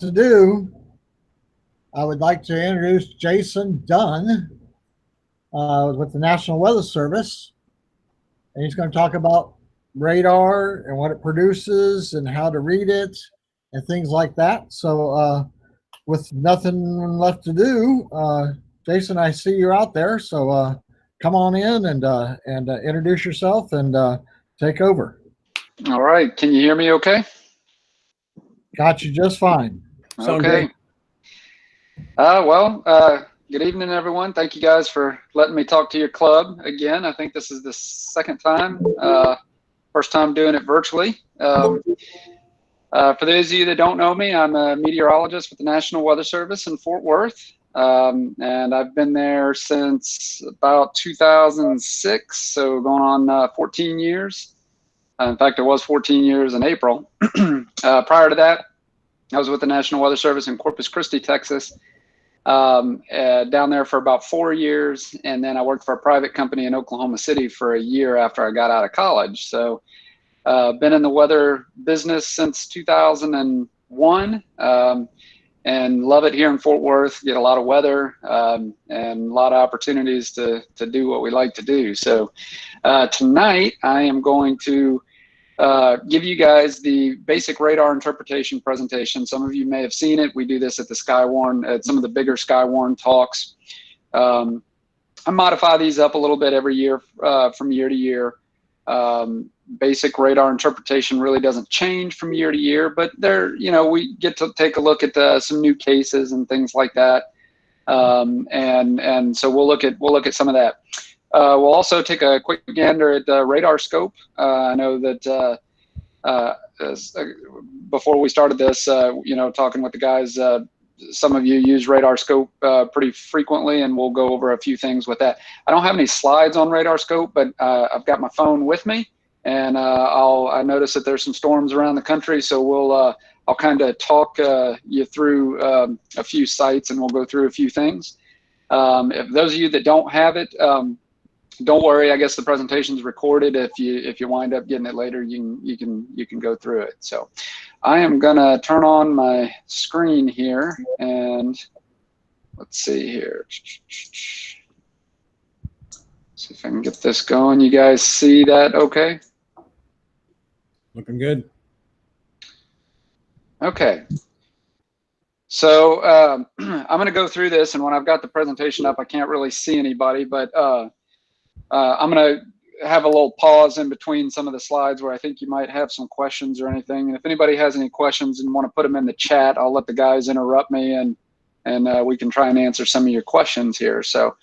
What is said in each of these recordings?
to do, I would like to introduce Jason Dunn with the National Weather Service. And he's going to talk about radar and what it produces and how to read it and things like that. So with nothing left to do, Jason, I see you're out there. So come on in and introduce yourself and take over. All right. Can you hear me okay? Got you just fine. Okay. Good evening, everyone. Thank you guys for letting me talk to your club again. I think this is the second time, first time doing it virtually. For those of you that don't know me, I'm a meteorologist with the National Weather Service in Fort Worth. And I've been there since about 2006, so going on 14 years. In fact, it was 14 years in April. Prior to that, I was with the National Weather Service in Corpus Christi, Texas, down there for about 4 years. And then I worked for a private company in Oklahoma City for a year after I got out of college. So been in the weather business since 2001 and love it here in Fort Worth. Get a lot of weather and a lot of opportunities to do what we like to do. So tonight I am going to give you guys the basic radar interpretation presentation. Some of you may have seen it. We do this at the Skywarn, at some of the bigger Skywarn talks. I modify these up a little bit every year from year to year. Basic radar interpretation really doesn't change from year to year, but there, we get to take a look at some new cases and things like that. And so we'll look at some of that. We'll also take a quick gander at RadarScope. I know that before we started this, talking with the guys, some of you use RadarScope pretty frequently, and we'll go over a few things with that. I don't have any slides on RadarScope, but I've got my phone with me, and I notice that there's some storms around the country, so I'll kind of talk you through a few sites, and we'll go through a few things. If those of you that don't have it, don't worry. I guess the presentation is recorded. If you wind up getting it later, you can go through it. So I am gonna turn on my screen here, and let's see here. See if I can get this going. You guys see that okay? Looking good. Okay. So I'm going to go through this, and when I've got the presentation up, I can't really see anybody, but I'm going to have a little pause in between some of the slides where I think you might have some questions or anything. And if anybody has any questions and want to put them in the chat, I'll let the guys interrupt me, and we can try and answer some of your questions here. So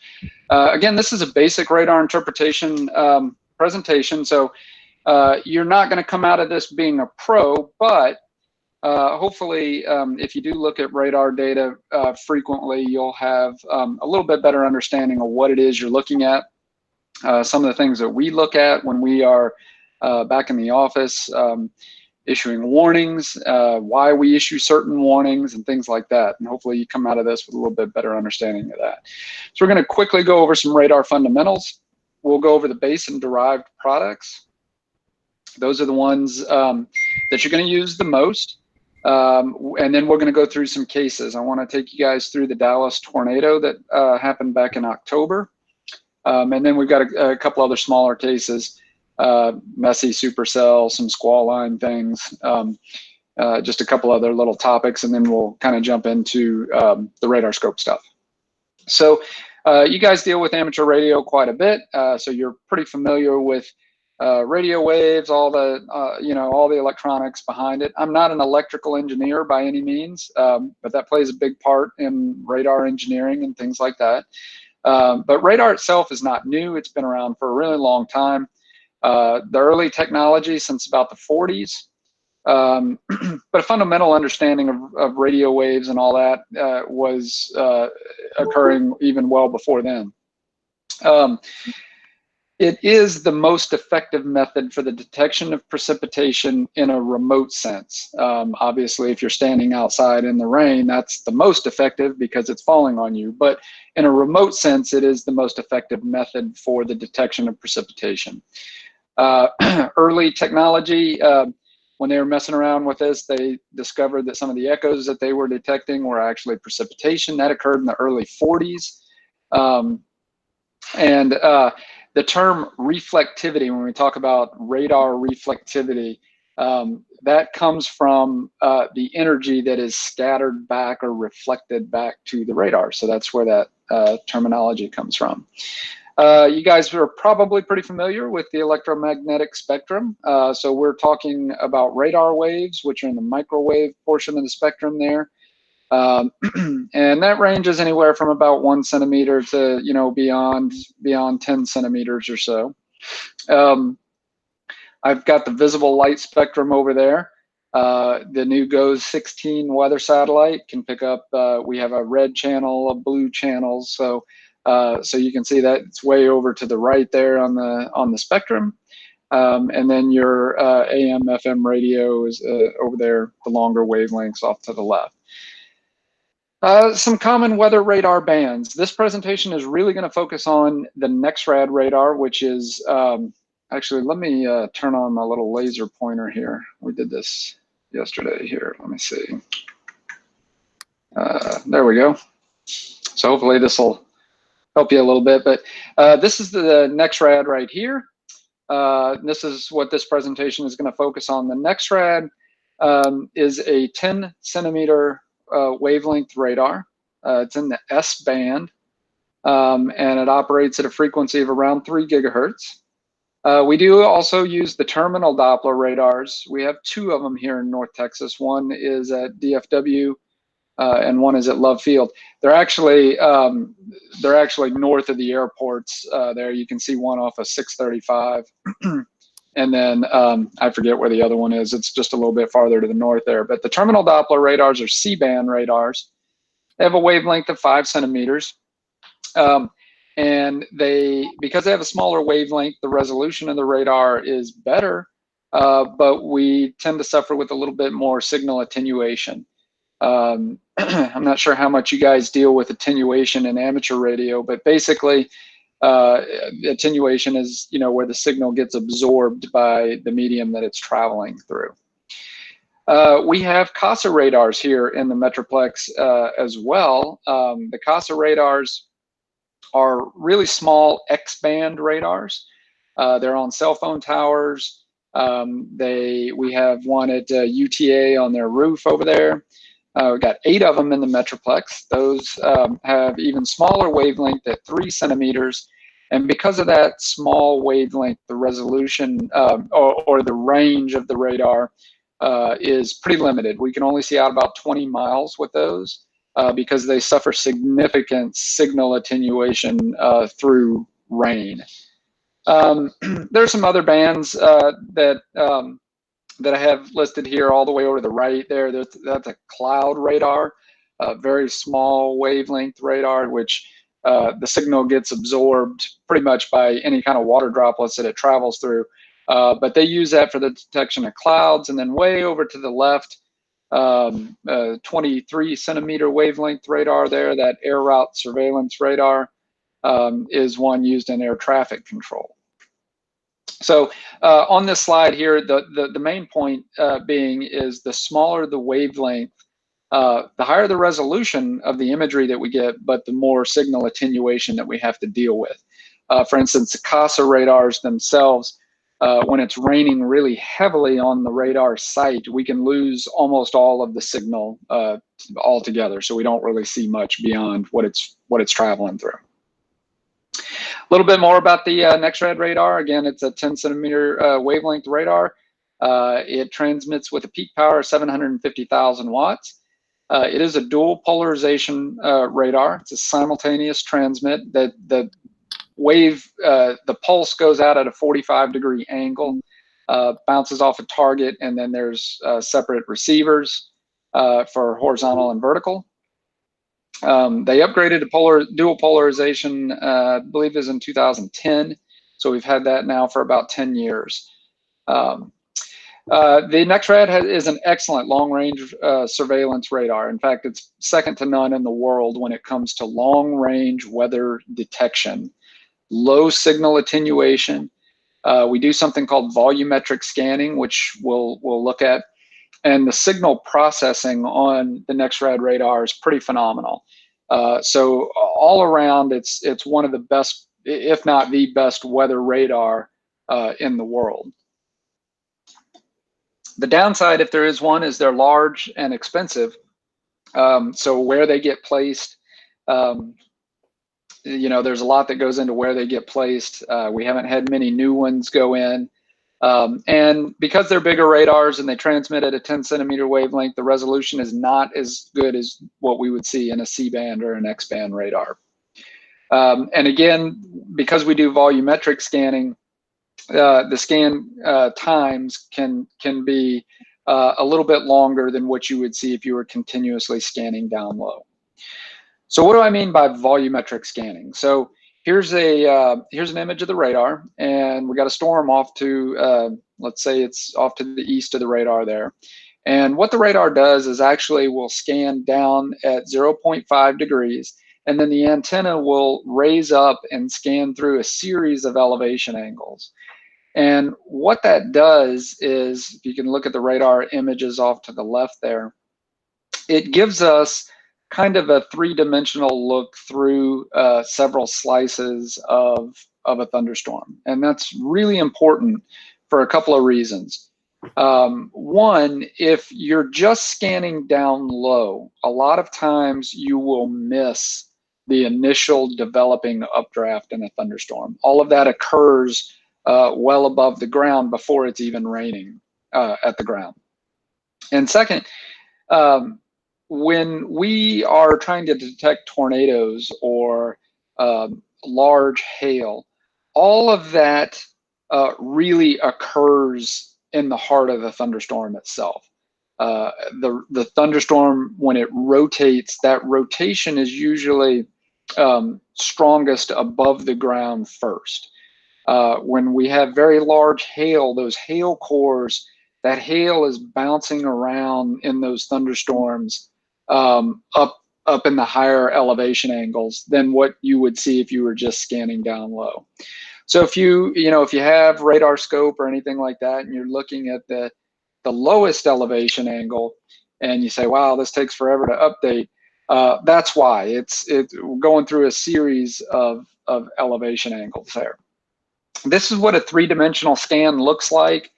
again, this is a basic radar interpretation presentation. So you're not going to come out of this being a pro, but hopefully, if you do look at radar data frequently, you'll have a little bit better understanding of what it is you're looking at. Some of the things that we look at when we are back in the office, issuing warnings, why we issue certain warnings and things like that. And hopefully you come out of this with a little bit better understanding of that. So we're going to quickly go over some radar fundamentals. We'll go over the base and derived products. Those are the ones that you're going to use the most. And then we're going to go through some cases. I want to take you guys through the Dallas tornado that happened back in October. And then we've got a couple other smaller cases, messy supercell, some squall line things, just a couple other little topics, and then we'll kind of jump into the RadarScope stuff. So you guys deal with amateur radio quite a bit, so you're pretty familiar with radio waves, all the all the electronics behind it. I'm not an electrical engineer by any means, but that plays a big part in radar engineering and things like that. But radar itself is not new. It's been around for a really long time. The early technology since about the 40s, but a fundamental understanding of radio waves and all that was occurring even well before then. It is the most effective method for the detection of precipitation in a remote sense. Obviously, if you're standing outside in the rain, that's the most effective because it's falling on you. But in a remote sense, it is the most effective method for the detection of precipitation. Early technology when they were messing around with this, they discovered that some of the echoes that they were detecting were actually precipitation. That occurred in the early 40s. The term reflectivity, when we talk about radar reflectivity, that comes from the energy that is scattered back or reflected back to the radar. So that's where that terminology comes from. You guys are probably pretty familiar with the electromagnetic spectrum. So we're talking about radar waves, which are in the microwave portion of the spectrum there. And that ranges anywhere from about 1 centimeter to, you know, beyond 10 centimeters or so. I've got the visible light spectrum over there. The new GOES 16 weather satellite can pick up, we have a red channel, a blue channel. So you can see that it's way over to the right there on the spectrum. And then your AM, FM radio is over there, the longer wavelengths off to the left. Some common weather radar bands. This presentation is really going to focus on the NEXRAD radar, which is, actually, let me turn on my little laser pointer here. We did this yesterday here. Let me see. There we go. So hopefully this will help you a little bit. But this is the NEXRAD right here. This is what this presentation is going to focus on. The NEXRAD is a 10 centimeter wavelength radar. It's in the S band, and it operates at a frequency of around 3 gigahertz. We do also use the terminal Doppler radars. We have 2 of them here in North Texas. One is at DFW, and one is at Love Field. They're actually north of the airports. There you can see one off of 635. And then I forget where the other one is. It's just a little bit farther to the north there. But the terminal Doppler radars are C-band radars. They have a wavelength of 5 centimeters. And because they have a smaller wavelength, the resolution of the radar is better, but we tend to suffer with a little bit more signal attenuation. I'm not sure how much you guys deal with attenuation in amateur radio, but basically, attenuation is, you know, where the signal gets absorbed by the medium that it's traveling through. We have CASA radars here in the Metroplex as well. The CASA radars are really small X-band radars. They're on cell phone towers. We have one at UTA on their roof over there. We've got 8 of them in the Metroplex. Those have even smaller wavelength at 3 centimeters. And because of that small wavelength, the resolution or the range of the radar is pretty limited. We can only see out about 20 miles with those because they suffer significant signal attenuation through rain. There's some other bands that I have listed here all the way over to the right there. That's a cloud radar, a very small wavelength radar, which the signal gets absorbed pretty much by any kind of water droplets that it travels through. But they use that for the detection of clouds. And then way over to the left, 23 centimeter wavelength radar there, that air route surveillance radar is one used in air traffic control. So on this slide here, the main point being is the smaller the wavelength, the higher the resolution of the imagery that we get, but the more signal attenuation that we have to deal with. For instance, the CASA radars themselves, when it's raining really heavily on the radar site, we can lose almost all of the signal altogether. So we don't really see much beyond what it's traveling through. A little bit more about the NEXRAD radar. Again, it's a 10 centimeter wavelength radar. It transmits with a peak power of 750,000 watts. It is a dual polarization radar. It's a simultaneous transmit. The pulse goes out at a 45-degree angle, bounces off a target, and then there's separate receivers for horizontal and vertical. They upgraded to dual polarization, I believe it was in 2010. So we've had that now for about 10 years. The NEXRAD is an excellent long-range surveillance radar. In fact, it's second to none in the world when it comes to long-range weather detection. Low signal attenuation, We do something called volumetric scanning, which we'll look at. And the signal processing on the NexRad radar is pretty phenomenal. So all around, it's one of the best, if not the best, weather radar in the world. The downside, if there is one, is they're large and expensive. So where they get placed, you know, there's a lot that goes into where they get placed. We haven't had many new ones go in. And because they're bigger radars and they transmit at a 10-centimeter wavelength, the resolution is not as good as what we would see in a C-band or an X-band radar. And again, because we do volumetric scanning, the scan times can be a little bit longer than what you would see if you were continuously scanning down low. So what do I mean by volumetric scanning? So here's an image of the radar, and we got a storm off to, let's say it's off to the east of the radar there. And what the radar does is actually will scan down at 0.5 degrees, and then the antenna will raise up and scan through a series of elevation angles. And what that does is, if you can look at the radar images off to the left there, it gives us kind of a three-dimensional look through several slices of a thunderstorm. And that's really important for a couple of reasons. One, if you're just scanning down low, a lot of times you will miss the initial developing updraft in a thunderstorm. All of that occurs well above the ground before it's even raining at the ground. And second, when we are trying to detect tornadoes or large hail, all of that really occurs in the heart of the thunderstorm itself. The thunderstorm, when it rotates, that rotation is usually strongest above the ground first. When we have very large hail, those hail cores, that hail is bouncing around in those thunderstorms up in the higher elevation angles than what you would see if you were just scanning down low. So if you have RadarScope or anything like that, and you're looking at the lowest elevation angle, and you say, "Wow, this takes forever to update," that's why it's going through a series of elevation angles there. This is what a three-dimensional scan looks like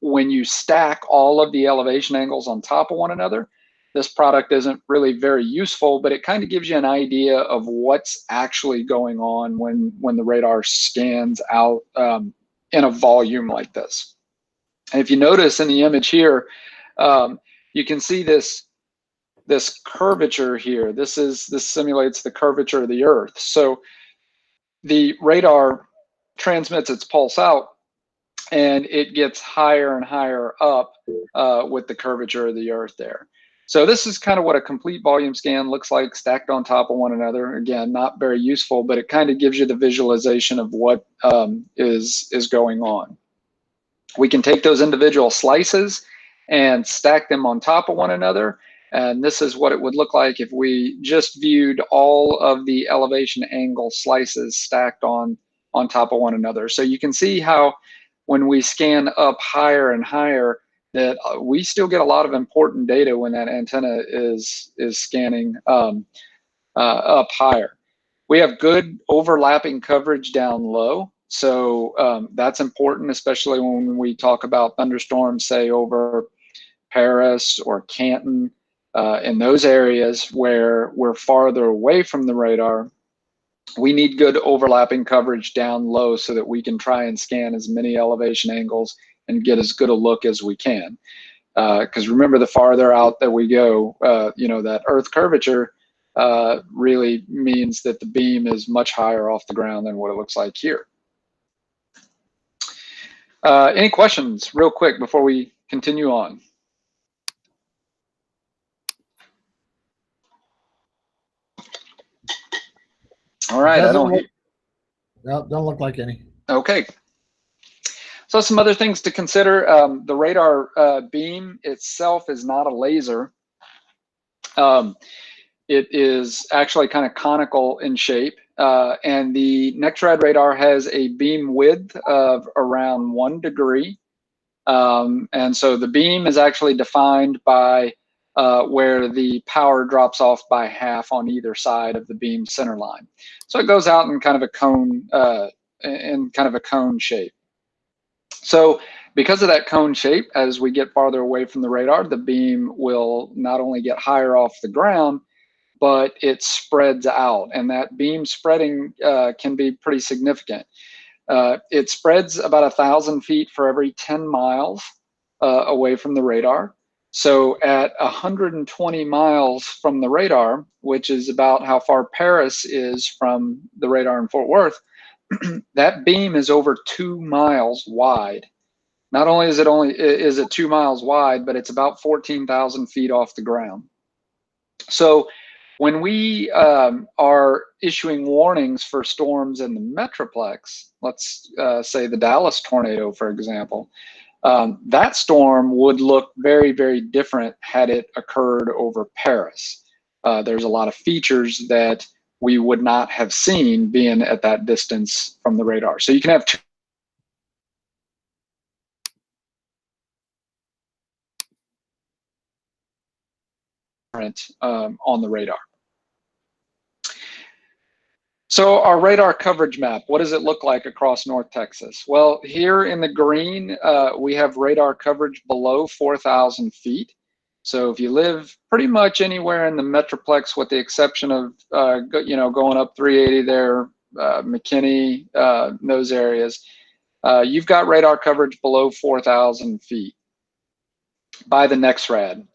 when you stack all of the elevation angles on top of one another. This product isn't really very useful, but it kind of gives you an idea of what's actually going on when the radar scans out in a volume like this. And if you notice in the image here, you can see this curvature here. This simulates the curvature of the Earth. So the radar transmits its pulse out, and it gets higher and higher up with the curvature of the Earth there. So this is kind of what a complete volume scan looks like, stacked on top of one another. Again, not very useful, but it kind of gives you the visualization of what is going on. We can take those individual slices and stack them on top of one another. And this is what it would look like if we just viewed all of the elevation angle slices stacked on top of one another. So you can see how when we scan up higher and higher, that we still get a lot of important data when that antenna is scanning up higher. We have good overlapping coverage down low. So that's important, especially when we talk about thunderstorms, say over Paris or Canton, in those areas where we're farther away from the radar. We need good overlapping coverage down low so that we can try and scan as many elevation angles and get as good a look as we can. Because remember, the farther out that we go, that Earth curvature really means that the beam is much higher off the ground than what it looks like here. Any questions real quick before we continue on? All right, Don't look like any. Okay. So some other things to consider. The radar beam itself is not a laser. It is actually kind of conical in shape. and the next-rad radar has a beam width of around 1 degree. And so the beam is actually defined by where the power drops off by half on either side of the beam center line. So it goes out in kind of a cone, shape. So because of that cone shape, as we get farther away from the radar, the beam will not only get higher off the ground, but it spreads out, and that beam spreading can be pretty significant. It spreads about 1,000 feet for every 10 miles away from the radar. So at 120 miles from the radar, which is about how far Paris is from the radar in Fort Worth, that beam is over 2 miles wide. Not only is it 2 miles wide, but it's about 14,000 feet off the ground. So when we are issuing warnings for storms in the Metroplex, let's say the Dallas tornado, for example, that storm would look very, very different had it occurred over Paris. There's a lot of features that we would not have seen being at that distance from the radar. So you can have two on the radar. So our radar coverage map, what does it look like across North Texas? Well, here in the green, we have radar coverage below 4,000 feet. So if you live pretty much anywhere in the Metroplex, with the exception of going up 380 there, McKinney, those areas, you've got radar coverage below 4,000 feet by the NexRad.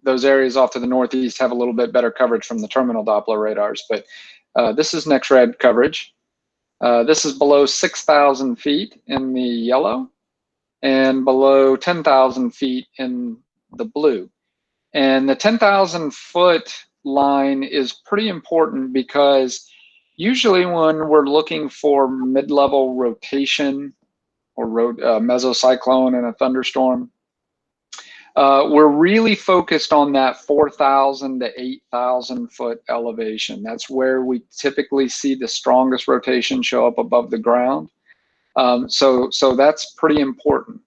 Those areas off to the northeast have a little bit better coverage from the terminal Doppler radars, but this is NexRad coverage. This is below 6,000 feet in the yellow and below 10,000 feet in the blue. And the 10,000 foot line is pretty important because usually when we're looking for mid-level rotation or mesocyclone in a thunderstorm, we're really focused on that 4,000 to 8,000 foot elevation. That's where we typically see the strongest rotation show up above the ground. So that's pretty important.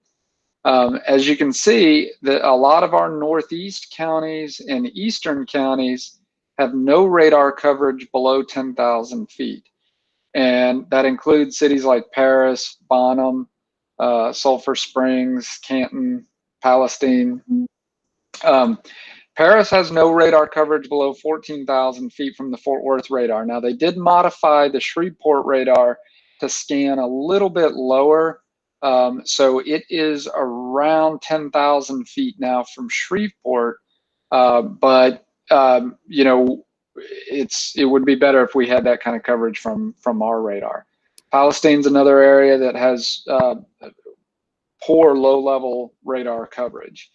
As you can see, a lot of our northeast counties and eastern counties have no radar coverage below 10,000 feet. And that includes cities like Paris, Bonham, Sulphur Springs, Canton, Palestine. Paris has no radar coverage below 14,000 feet from the Fort Worth radar. Now, they did modify the Shreveport radar to scan a little bit lower. So it is around 10,000 feet now from Shreveport. But it would be better if we had that kind of coverage from our radar. Palestine's another area that has poor low-level radar coverage.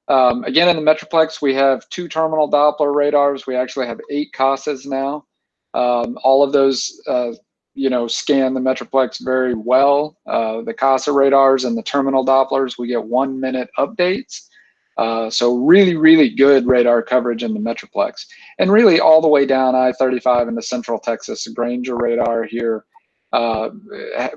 Again, in the Metroplex, we have 2 terminal Doppler radars. We actually have 8 CASAs now. All of those, scan the Metroplex very well. The CASA radars and the terminal Dopplers, we get 1-minute updates. So really, really good radar coverage in the Metroplex. And really all the way down I-35 into Central Texas, the Granger radar here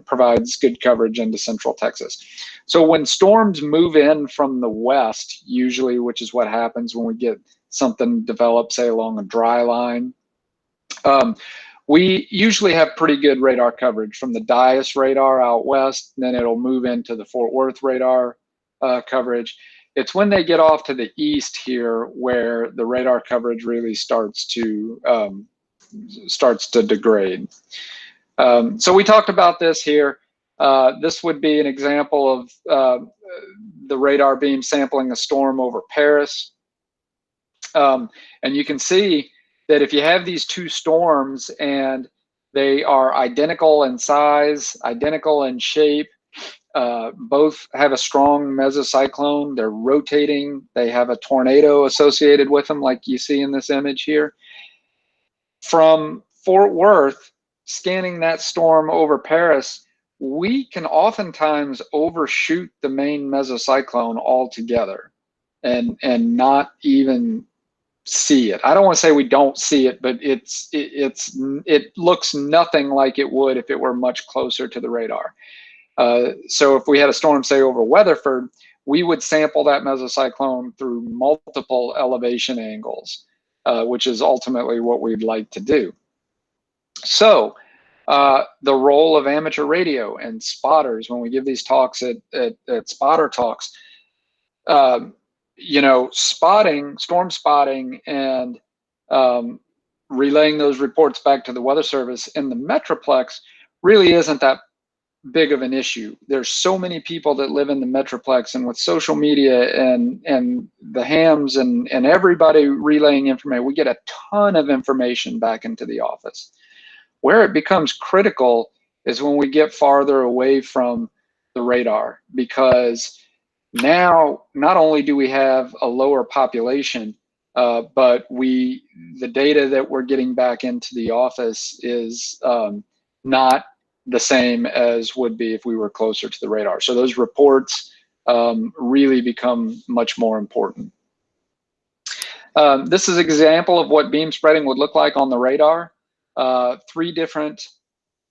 provides good coverage into Central Texas. So when storms move in from the west, usually, which is what happens when we get something developed, say along a dry line, we usually have pretty good radar coverage from the Dias radar out west, and then it'll move into the Fort Worth radar coverage. It's when they get off to the east here where the radar coverage really starts to degrade. So we talked about this here. This would be an example of the radar beam sampling a storm over Paris. And you can see that if you have these 2 storms and they are identical in size, identical in shape, both have a strong mesocyclone, they're rotating, they have a tornado associated with them like you see in this image here. From Fort Worth, scanning that storm over Paris, we can oftentimes overshoot the main mesocyclone altogether and not even see it. I don't want to say we don't see it, but it looks nothing like it would if it were much closer to the radar. So if we had a storm, say, over Weatherford, we would sample that mesocyclone through multiple elevation angles, which is ultimately what we'd like to do. So the role of amateur radio and spotters, when we give these talks at spotter talks, you know, storm spotting and relaying those reports back to the Weather Service in the Metroplex really isn't that big of an issue. There's so many people that live in the Metroplex, and with social media and the hams and everybody relaying information, we get a ton of information back into the office. Where it becomes critical is when we get farther away from the radar, because now not only do we have a lower population, but the data that we're getting back into the office is not the same as would be if we were closer to the radar. So those reports really become much more important. This is an example of what beam spreading would look like on the radar. 3 different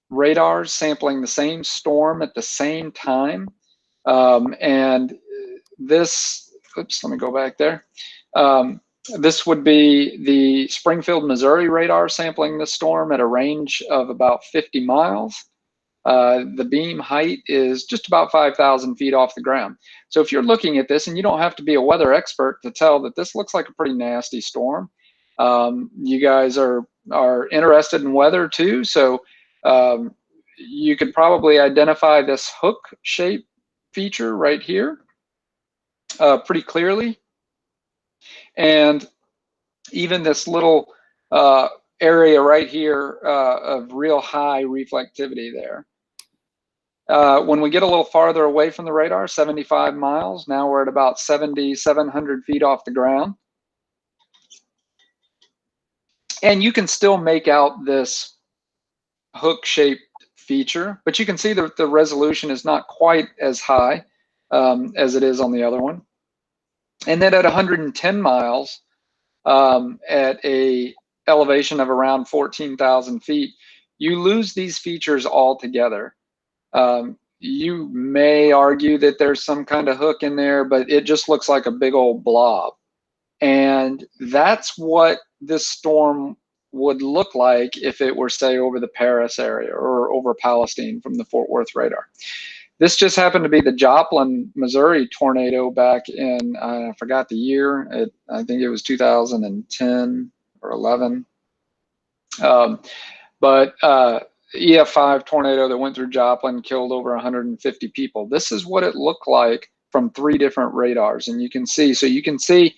radars sampling the same storm at the same time. And this, oops, let me go back there. This would be the Springfield, Missouri radar sampling the storm at a range of about 50 miles. The beam height is just about 5,000 feet off the ground. So if you're looking at this, and you don't have to be a weather expert to tell that this looks like a pretty nasty storm. You guys are interested in weather too, so you could probably identify this hook shape feature right here pretty clearly. And even this little area right here of real high reflectivity there. When we get a little farther away from the radar, 75 miles, now we're at about 7,700 feet off the ground. And you can still make out this hook-shaped feature, but you can see that the resolution is not quite as high as it is on the other one. And then at 110 miles, at a elevation of around 14,000 feet, you lose these features altogether. You may argue that there's some kind of hook in there, but it just looks like a big old blob. And that's what this storm would look like if it were, say, over the Paris area or over Palestine from the Fort Worth radar. This just happened to be the Joplin, Missouri tornado back in, I forgot the year, I think it was 2010 or 11. But EF5 tornado that went through Joplin killed over 150 people. This is what it looked like from 3 different radars. And you can see, so you can see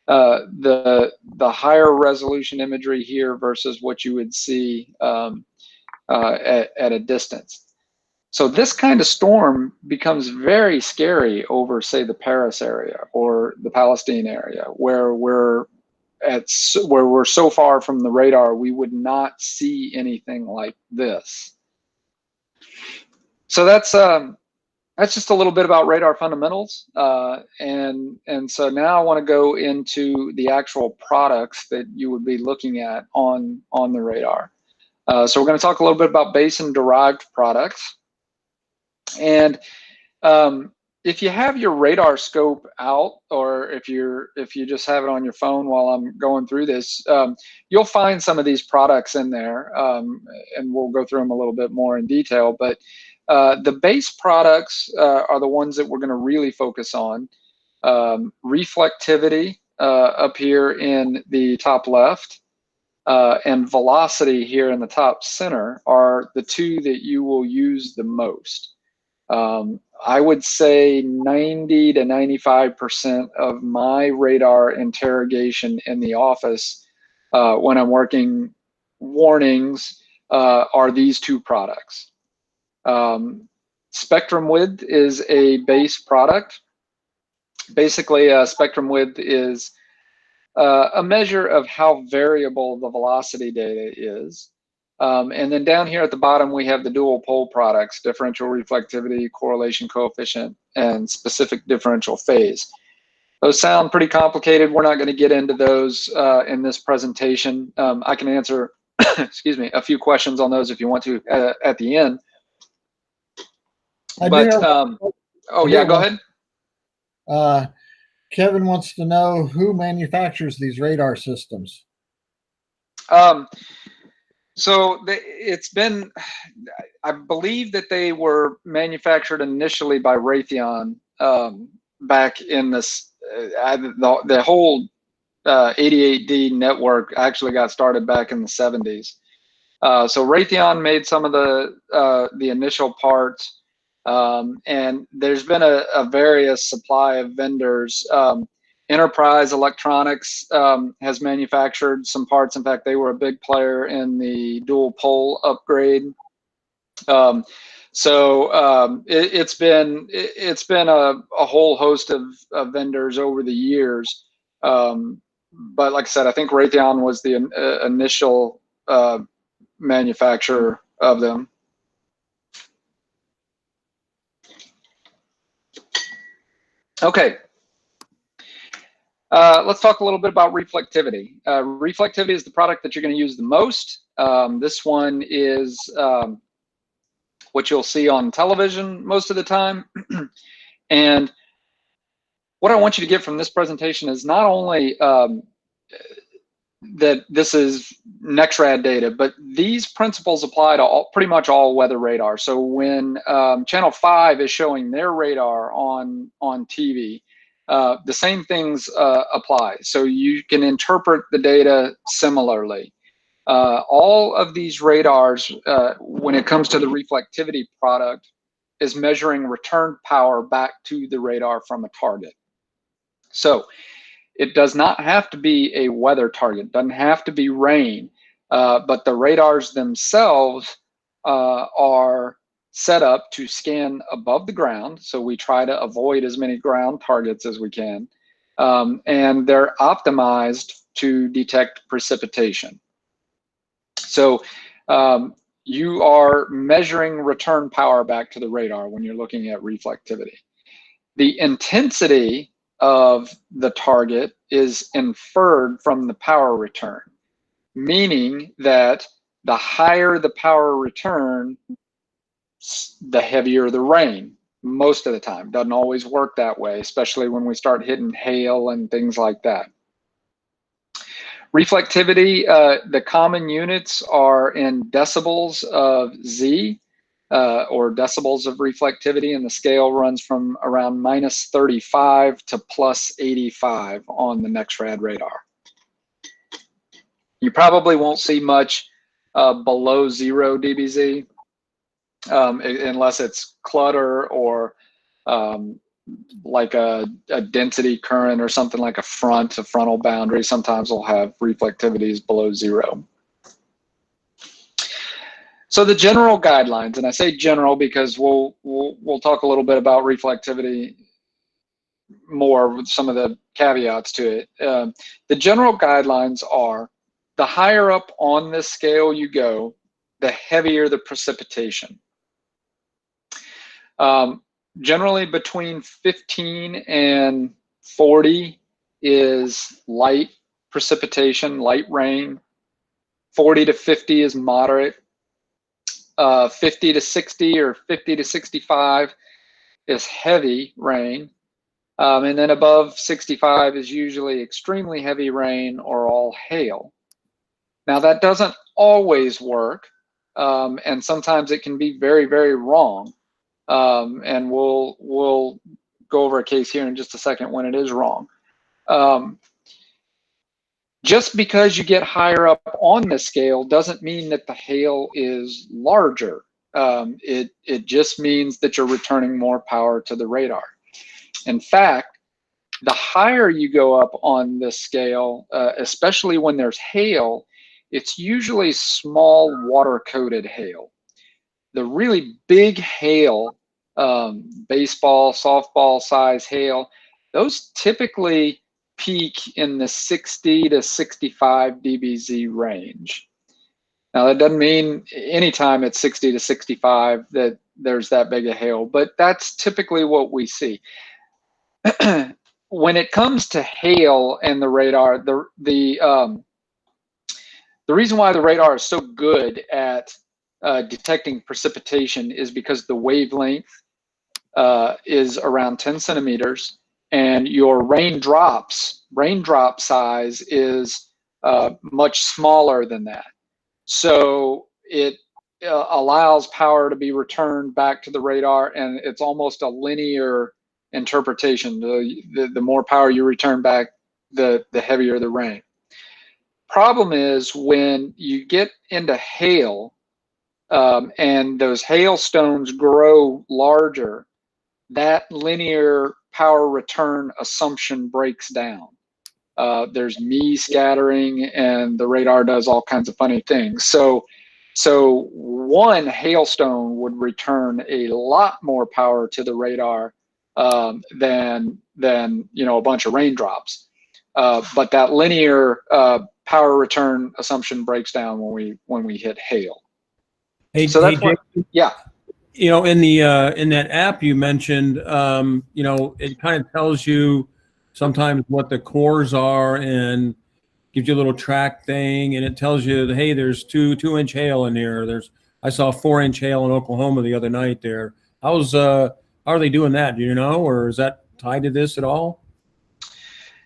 the higher resolution imagery here versus what you would see at a distance. So this kind of storm becomes very scary over, say, the Paris area or the Palestine area, where we're so far from the radar, we would not see anything like this. So that's just a little bit about radar fundamentals, and so now I want to go into the actual products that you would be looking at on the radar. So we're going to talk a little bit about basin-derived products. And if you have your RadarScope out, or if you just have it on your phone while I'm going through this, you'll find some of these products in there, and we'll go through them a little bit more in detail. But the base products are the ones that we're going to really focus on. Reflectivity up here in the top left, and velocity here in the top center are the 2 that you will use the most. I would say 90 to 95% of my radar interrogation in the office when I'm working warnings are these 2 products. Spectrum width is a base product. Basically, spectrum width is a measure of how variable the velocity data is. And then down here at the bottom, we have the dual pole products: differential reflectivity, correlation coefficient, and specific differential phase. Those sound pretty complicated. We're not going to get into those in this presentation. I can answer, excuse me, a few questions on those if you want to at the end. Oh yeah, go ahead. Kevin wants to know who manufactures these radar systems. So it's been, I believe that they were manufactured initially by Raytheon back in this, the whole 88D network actually got started back in the 70s. So Raytheon made some of the initial parts, and there's been a various supply of vendors. Enterprise Electronics has manufactured some parts. In fact, they were a big player in the dual pole upgrade. It's been a whole host of vendors over the years. But like I said, I think Raytheon was the initial manufacturer of them. Okay. Let's talk a little bit about reflectivity. Reflectivity is the product that you're going to use the most. This one is what you'll see on television most of the time. And what I want you to get from this presentation is not only that this is NexRad data, but these principles apply to pretty much all weather radar. So when Channel 5 is showing their radar on TV, the same things apply. So you can interpret the data similarly. All of these radars, when it comes to the reflectivity product, is measuring return power back to the radar from a target. So it does not have to be a weather target, doesn't have to be rain, but the radars themselves are set up to scan above the ground. So we try to avoid as many ground targets as we can. And they're optimized to detect precipitation. So you are measuring return power back to the radar when you're looking at reflectivity. The intensity of the target is inferred from the power return, meaning that the higher the power return, the heavier the rain most of the time. Doesn't always work that way, especially when we start hitting hail and things like that. Reflectivity, the common units are in decibels of Z, or decibels of reflectivity, and the scale runs from around -35 to +85 on the NexRad radar. You probably won't see much below 0 dBz unless it's clutter or like a density current or something like a frontal boundary. Sometimes we'll have reflectivities below 0. So the general guidelines, and I say general because we'll talk a little bit about reflectivity more with some of the caveats to it. The general guidelines are the higher up on this scale you go, the heavier the precipitation. Generally between 15 and 40 is light precipitation, light rain. 40 to 50 is moderate. 50 to 60 or 50 to 65 is heavy rain. And then above 65 is usually extremely heavy rain or all hail. Now that doesn't always work, and sometimes it can be very, very wrong. And we'll go over a case here in just a second when it is wrong. Just because you get higher up on the scale doesn't mean that the hail is larger. It just means that you're returning more power to the radar. In fact, the higher you go up on the scale, especially when there's hail, it's usually small water-coated hail. The really big hail, baseball, softball size hail, those typically peak in the 60 to 65 dBz range. Now that doesn't mean anytime it's 60 to 65 that there's that big a hail, but that's typically what we see. when it comes to hail and the radar, the reason why the radar is so good at detecting precipitation is because the wavelength is around 10 centimeters, and your raindrop size is much smaller than that. So it allows power to be returned back to the radar, and it's almost a linear interpretation. The more power you return back, the heavier the rain. Problem is when you get into hail and those hailstones grow larger, that linear power return assumption breaks down. There's scattering, and the radar does all kinds of funny things. So one hailstone would return a lot more power to the radar than a bunch of raindrops. But that linear power return assumption breaks down when we hit hail. Hey, so that's Jason, yeah. In that app you mentioned, it kind of tells you sometimes what the cores are and gives you a little track thing, and it tells you that, hey, there's 2-inch hail in here. I saw 4-inch hail in Oklahoma the other night there. How are they doing that? Do you know, or is that tied to this at all?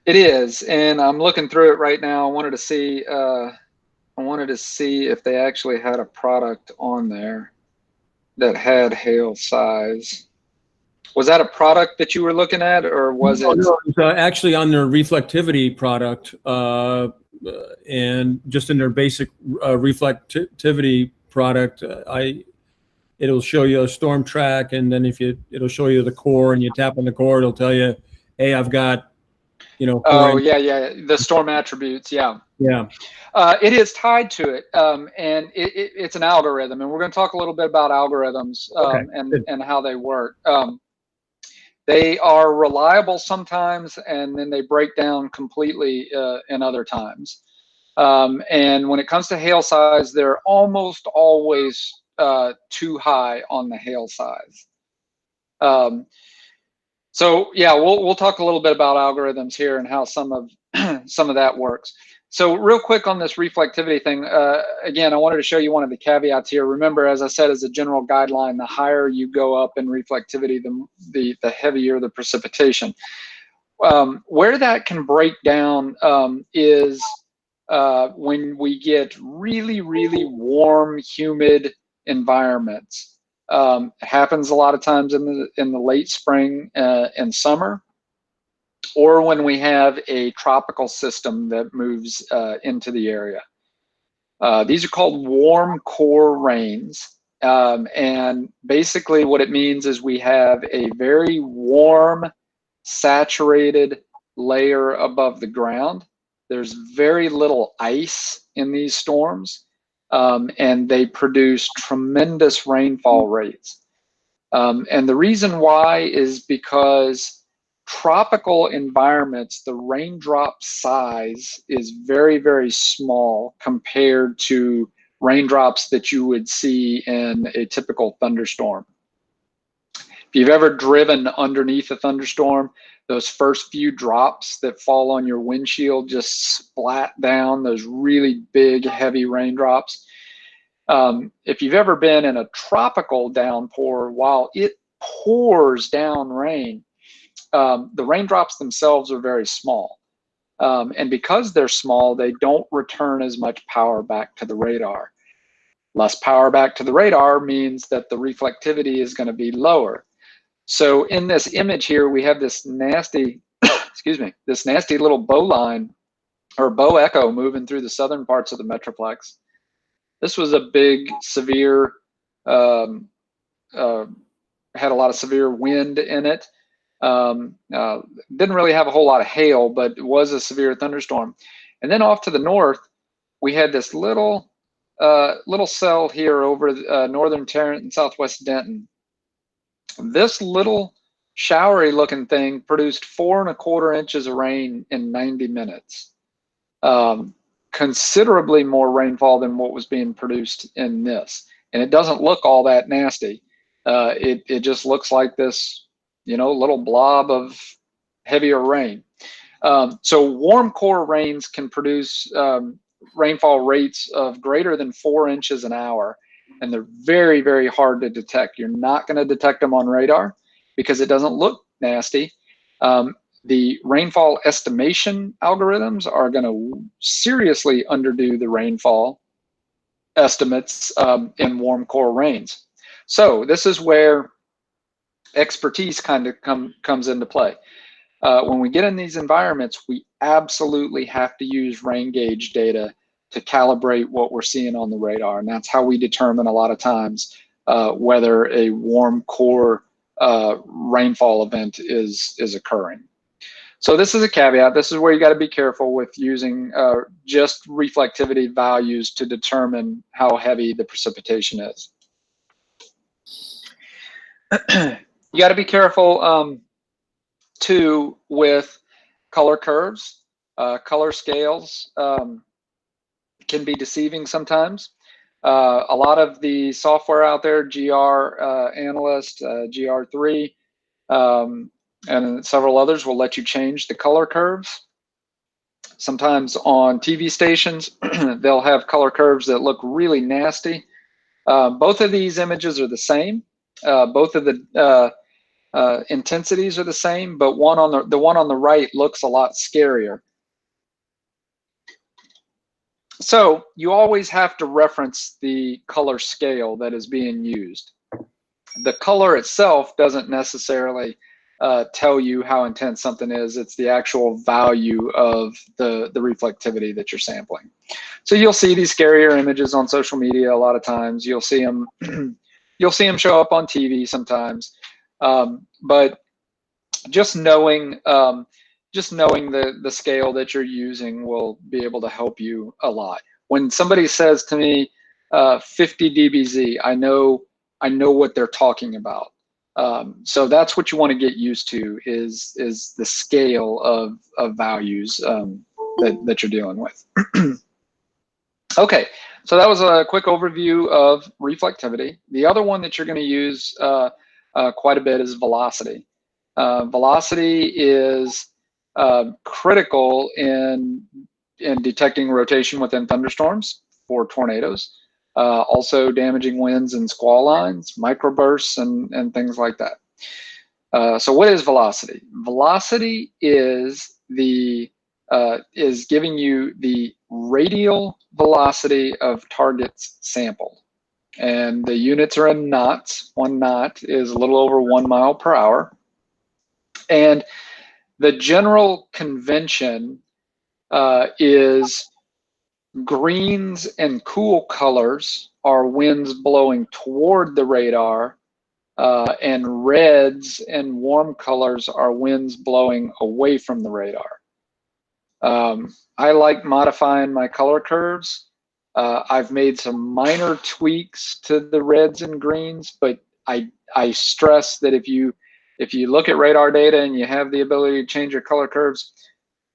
It is, and I'm looking through it right now. I wanted to see if they actually had a product on there that had hail size. Was that a product that you were looking at, or was it? No, it was actually on their Reflectivity product, and just in their basic Reflectivity product, it'll show you a storm track, and then it'll show you the core, and you tap on the core, it'll tell you, hey, I've got, Oh yeah, the storm attributes, yeah. Yeah. It is tied to it, and it's an algorithm, and we're going to talk a little bit about algorithms and how they work. They are reliable sometimes, and then they break down completely in other times. And when it comes to hail size, they're almost always too high on the hail size. So yeah, we'll talk a little bit about algorithms here and how some of that works. So real quick on this reflectivity thing, again, I wanted to show you one of the caveats here. Remember, as I said, as a general guideline, the higher you go up in reflectivity, the heavier the precipitation. Where that can break down is when we get really, really warm, humid environments. It happens a lot of times in the late spring and summer, or when we have a tropical system that moves into the area. These are called warm core rains. And basically what it means is we have a very warm, saturated layer above the ground. There's very little ice in these storms, and they produce tremendous rainfall rates. And the reason why is because tropical environments, the raindrop size is very, very small compared to raindrops that you would see in a typical thunderstorm. If you've ever driven underneath a thunderstorm, those first few drops that fall on your windshield just splat down, those really big, heavy raindrops. If you've ever been in a tropical downpour, while it pours down rain, the raindrops themselves are very small. And because they're small, they don't return as much power back to the radar. Less power back to the radar means that the reflectivity is going to be lower. So in this image here, we have this nasty, excuse me, this nasty little bow line or bow echo moving through the southern parts of the Metroplex. This was a big, severe, had a lot of severe wind in it. Didn't really have a whole lot of hail, but it was a severe thunderstorm. And then off to the north, we had this little cell here over northern Tarrant and southwest Denton. This little showery looking thing produced 4 1/4 inches of rain in 90 minutes. Considerably more rainfall than what was being produced in this. And it doesn't look all that nasty. It just looks like this, little blob of heavier rain. So warm core rains can produce rainfall rates of greater than 4 inches an hour, and they're very, very hard to detect. You're not going to detect them on radar because it doesn't look nasty. The rainfall estimation algorithms are going to seriously underdo the rainfall estimates in warm core rains. So this is where expertise kind of comes into play. When we get in these environments, we absolutely have to use rain gauge data to calibrate what we're seeing on the radar, and that's how we determine a lot of times whether a warm core rainfall event is occurring. So this is a caveat. This is where you got to be careful with using just reflectivity values to determine how heavy the precipitation is. You got to be careful too with color curves. Color scales can be deceiving sometimes. A lot of the software out there, GR Analyst, GR3, and several others will let you change the color curves. Sometimes on TV stations, they'll have color curves that look really nasty. Both of these images are the same. Both of the intensities are the same, but the one on the right looks a lot scarier. So you always have to reference the color scale that is being used. The color itself doesn't necessarily tell you how intense something is. It's the actual value of the reflectivity that you're sampling. So you'll see these scarier images on social media a lot of times. You'll see them show up on TV sometimes. But just knowing the scale that you're using will be able to help you a lot. When somebody says to me 50 dBz, I know what they're talking about. So that's what you want to get used to is the scale of values that you're dealing with. Okay, so that was a quick overview of reflectivity. The other one that you're going to use quite a bit is velocity. Velocity is critical in detecting rotation within thunderstorms for tornadoes. Also damaging winds and squall lines, microbursts, and things like that. So what is velocity? Velocity is giving you the radial velocity of targets sampled. And the units are in knots. 1 knot is a little over 1 mile per hour. And the general convention is greens and cool colors are winds blowing toward the radar, and reds and warm colors are winds blowing away from the radar. I like modifying my color curves. I've made some minor tweaks to the reds and greens, but I stress that if you look at radar data and you have the ability to change your color curves,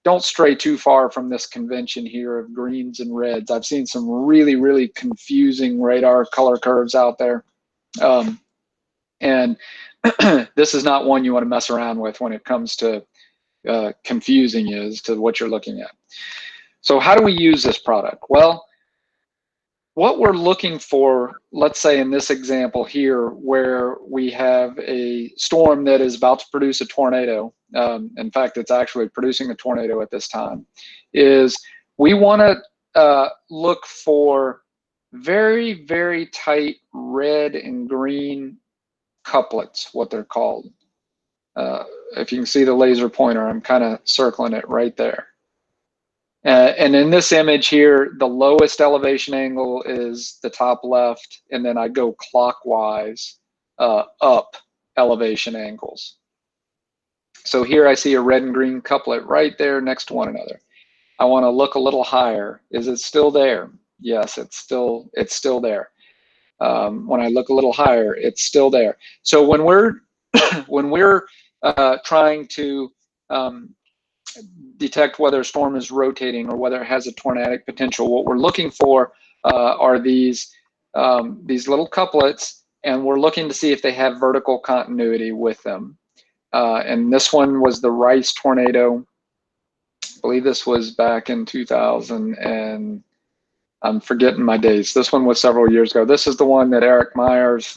don't stray too far from this convention here of greens and reds. I've seen some really, really confusing radar color curves out there. And this is not one you want to mess around with when it comes to confusing as to what you're looking at. So how do we use this product? Well, what we're looking for, let's say in this example here, where we have a storm that is about to produce a tornado, in fact, it's actually producing a tornado at this time, is we want to look for very, very tight red and green couplets, what they're called. If you can see the laser pointer, I'm kind of circling it right there. And in this image here, the lowest elevation angle is the top left, and then I go clockwise up elevation angles. So here I see a red and green couplet right there next to one another. I want to look a little higher. Is it still there? Yes, it's still there. When I look a little higher, it's still there. So when we're trying to detect whether a storm is rotating or whether it has a tornadic potential, what we're looking for are these little couplets, and we're looking to see if they have vertical continuity with them. And this one was the Rice tornado. I believe this was back in 2000, and I'm forgetting my dates. This one was several years ago. This is the one that Eric Myers,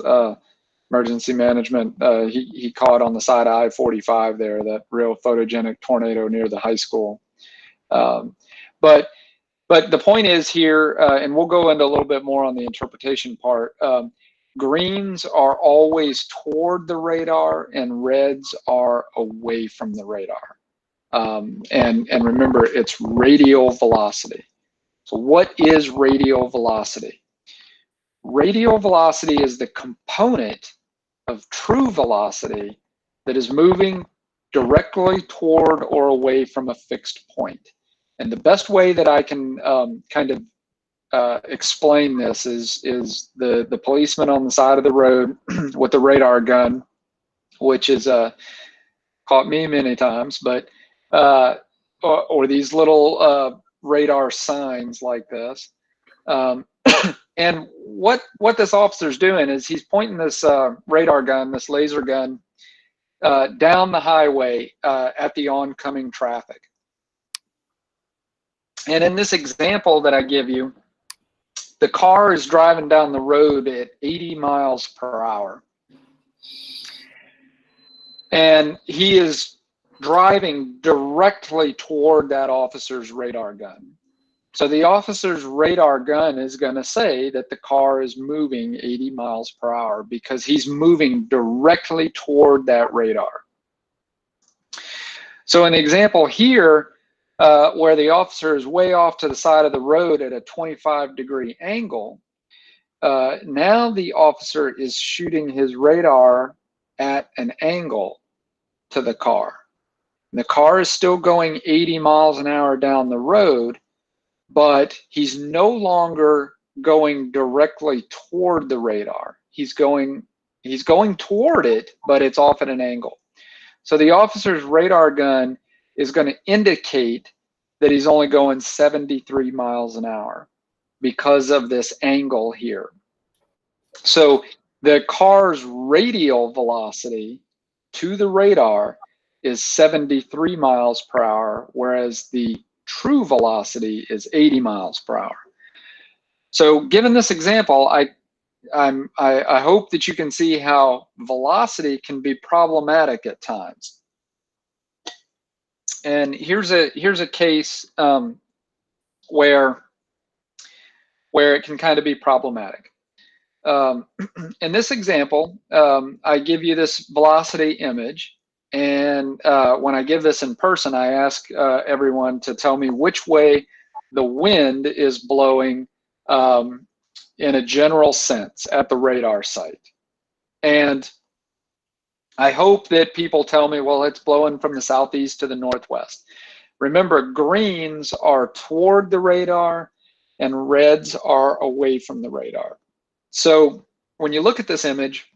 emergency management, he caught on the side of I-45 there, that real photogenic tornado near the high school. But the point is here, and we'll go into a little bit more on the interpretation part, greens are always toward the radar and reds are away from the radar. And remember, it's radial velocity. So what is radial velocity? Radial velocity is the component of true velocity that is moving directly toward or away from a fixed point. And the best way that I can kind of explain this is the policeman on the side of the road with the radar gun, which is caught me many times, but or these little radar signs like this. And what this officer's doing is he's pointing this radar gun, this laser gun, down the highway at the oncoming traffic. And in this example that I give you, the car is driving down the road at 80 miles per hour. And he is driving directly toward that officer's radar gun. So the officer's radar gun is going to say that the car is moving 80 miles per hour because he's moving directly toward that radar. So in the example here, where the officer is way off to the side of the road at a 25-degree angle, now the officer is shooting his radar at an angle to the car. And the car is still going 80 miles an hour down the road, but he's no longer going directly toward the radar. He's going toward it, but it's off at an angle. So the officer's radar gun is going to indicate that he's only going 73 miles an hour because of this angle here. So the car's radial velocity to the radar is 73 miles per hour, whereas the true velocity is 80 miles per hour. So given this example, I hope that you can see how velocity can be problematic at times. And here's a case where it can kind of be problematic. In this example, I give you this velocity image, and when I give this in person, I ask everyone to tell me which way the wind is blowing in a general sense at the radar site. And I hope that people tell me, well, it's blowing from the southeast to the northwest. Remember, greens are toward the radar and reds are away from the radar. So when you look at this image,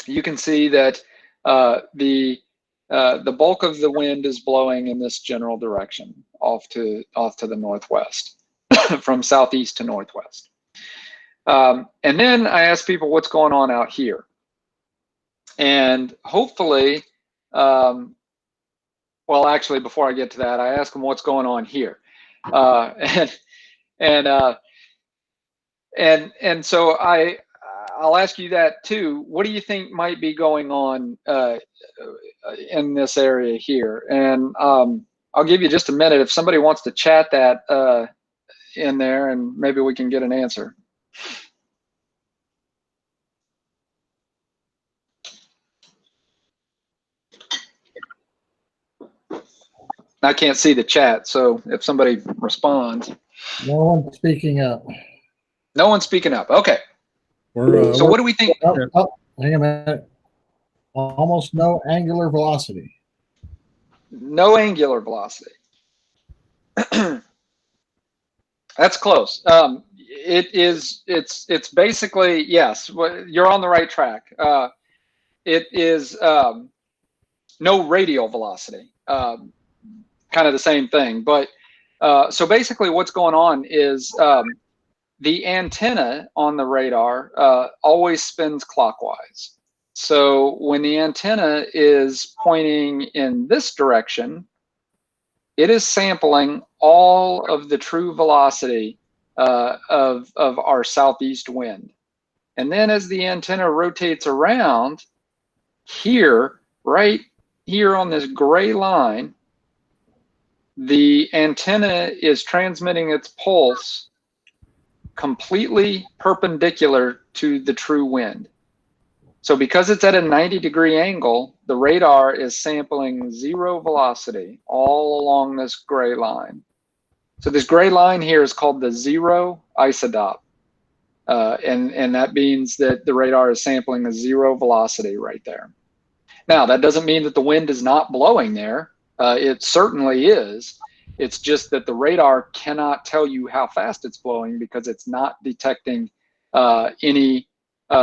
you can see that the bulk of the wind is blowing in this general direction, off to the northwest, from southeast to northwest. And then I ask people what's going on out here. And hopefully, well, actually, before I get to that, I ask them what's going on here. And so I'll ask you that too. What do you think might be going on in this area here? And I'll give you just a minute if somebody wants to chat that in there, and maybe we can get an answer. I can't see the chat, so if somebody responds. No one's speaking up. No one's speaking up. Okay. So what do we think? Oh, hang a minute. Almost no angular velocity. No angular velocity. That's close. It's basically, yes, you're on the right track. It is no radial velocity. Kind of the same thing, but so basically what's going on is the antenna on the radar always spins clockwise. So when the antenna is pointing in this direction, it is sampling all of the true velocity of our southeast wind. And then as the antenna rotates around, here, right here on this gray line, the antenna is transmitting its pulse completely perpendicular to the true wind. So because it's at a 90-degree angle, the radar is sampling 0 velocity all along this gray line. So this gray line here is called the 0 isodop. And that means that the radar is sampling a 0 velocity right there. Now, that doesn't mean that the wind is not blowing there. It certainly is. It's just that the radar cannot tell you how fast it's blowing because it's not detecting any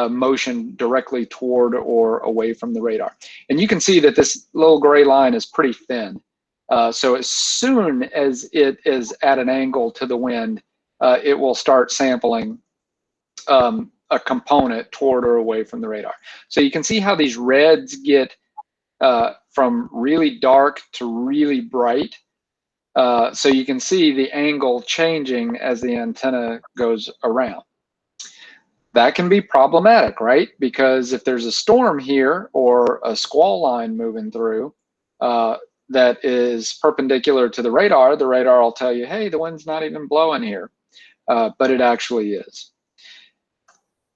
motion directly toward or away from the radar. And you can see that this little gray line is pretty thin. So as soon as it is at an angle to the wind, it will start sampling a component toward or away from the radar. So you can see how these reds get from really dark to really bright. So you can see the angle changing as the antenna goes around. That can be problematic, right? Because if there's a storm here or a squall line moving through that is perpendicular to the radar will tell you, hey, the wind's not even blowing here, but it actually is.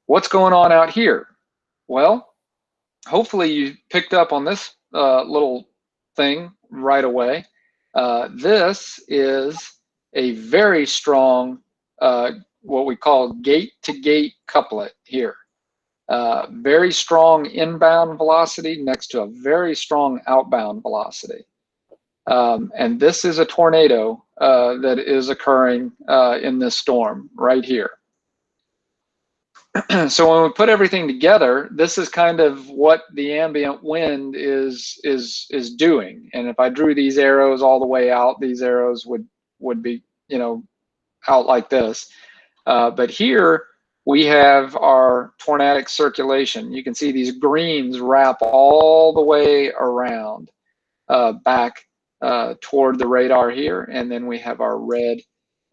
What's going on out here? Well, hopefully you picked up on this little thing right away. This is a very strong, what we call gate-to-gate couplet here. Very strong inbound velocity next to a very strong outbound velocity. And this is a tornado that is occurring in this storm right here. So when we put everything together, this is kind of what the ambient wind is doing. And if I drew these arrows all the way out, these arrows would be, you know, out like this. But here we have our tornadic circulation. You can see these greens wrap all the way around back toward the radar here. And then we have our red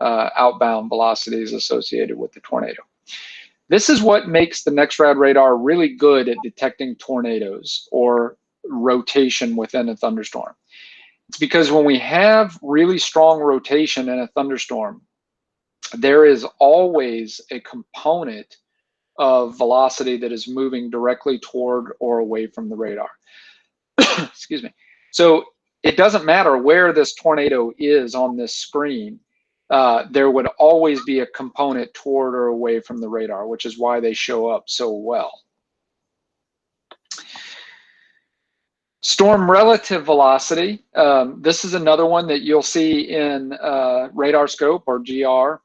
outbound velocities associated with the tornado. This is what makes the NextRad radar really good at detecting tornadoes or rotation within a thunderstorm. It's because when we have really strong rotation in a thunderstorm, there is always a component of velocity that is moving directly toward or away from the radar. Excuse me. So it doesn't matter where this tornado is on this screen. There would always be a component toward or away from the radar, which is why they show up so well. Storm relative velocity. This is another one that you'll see in RadarScope or GR.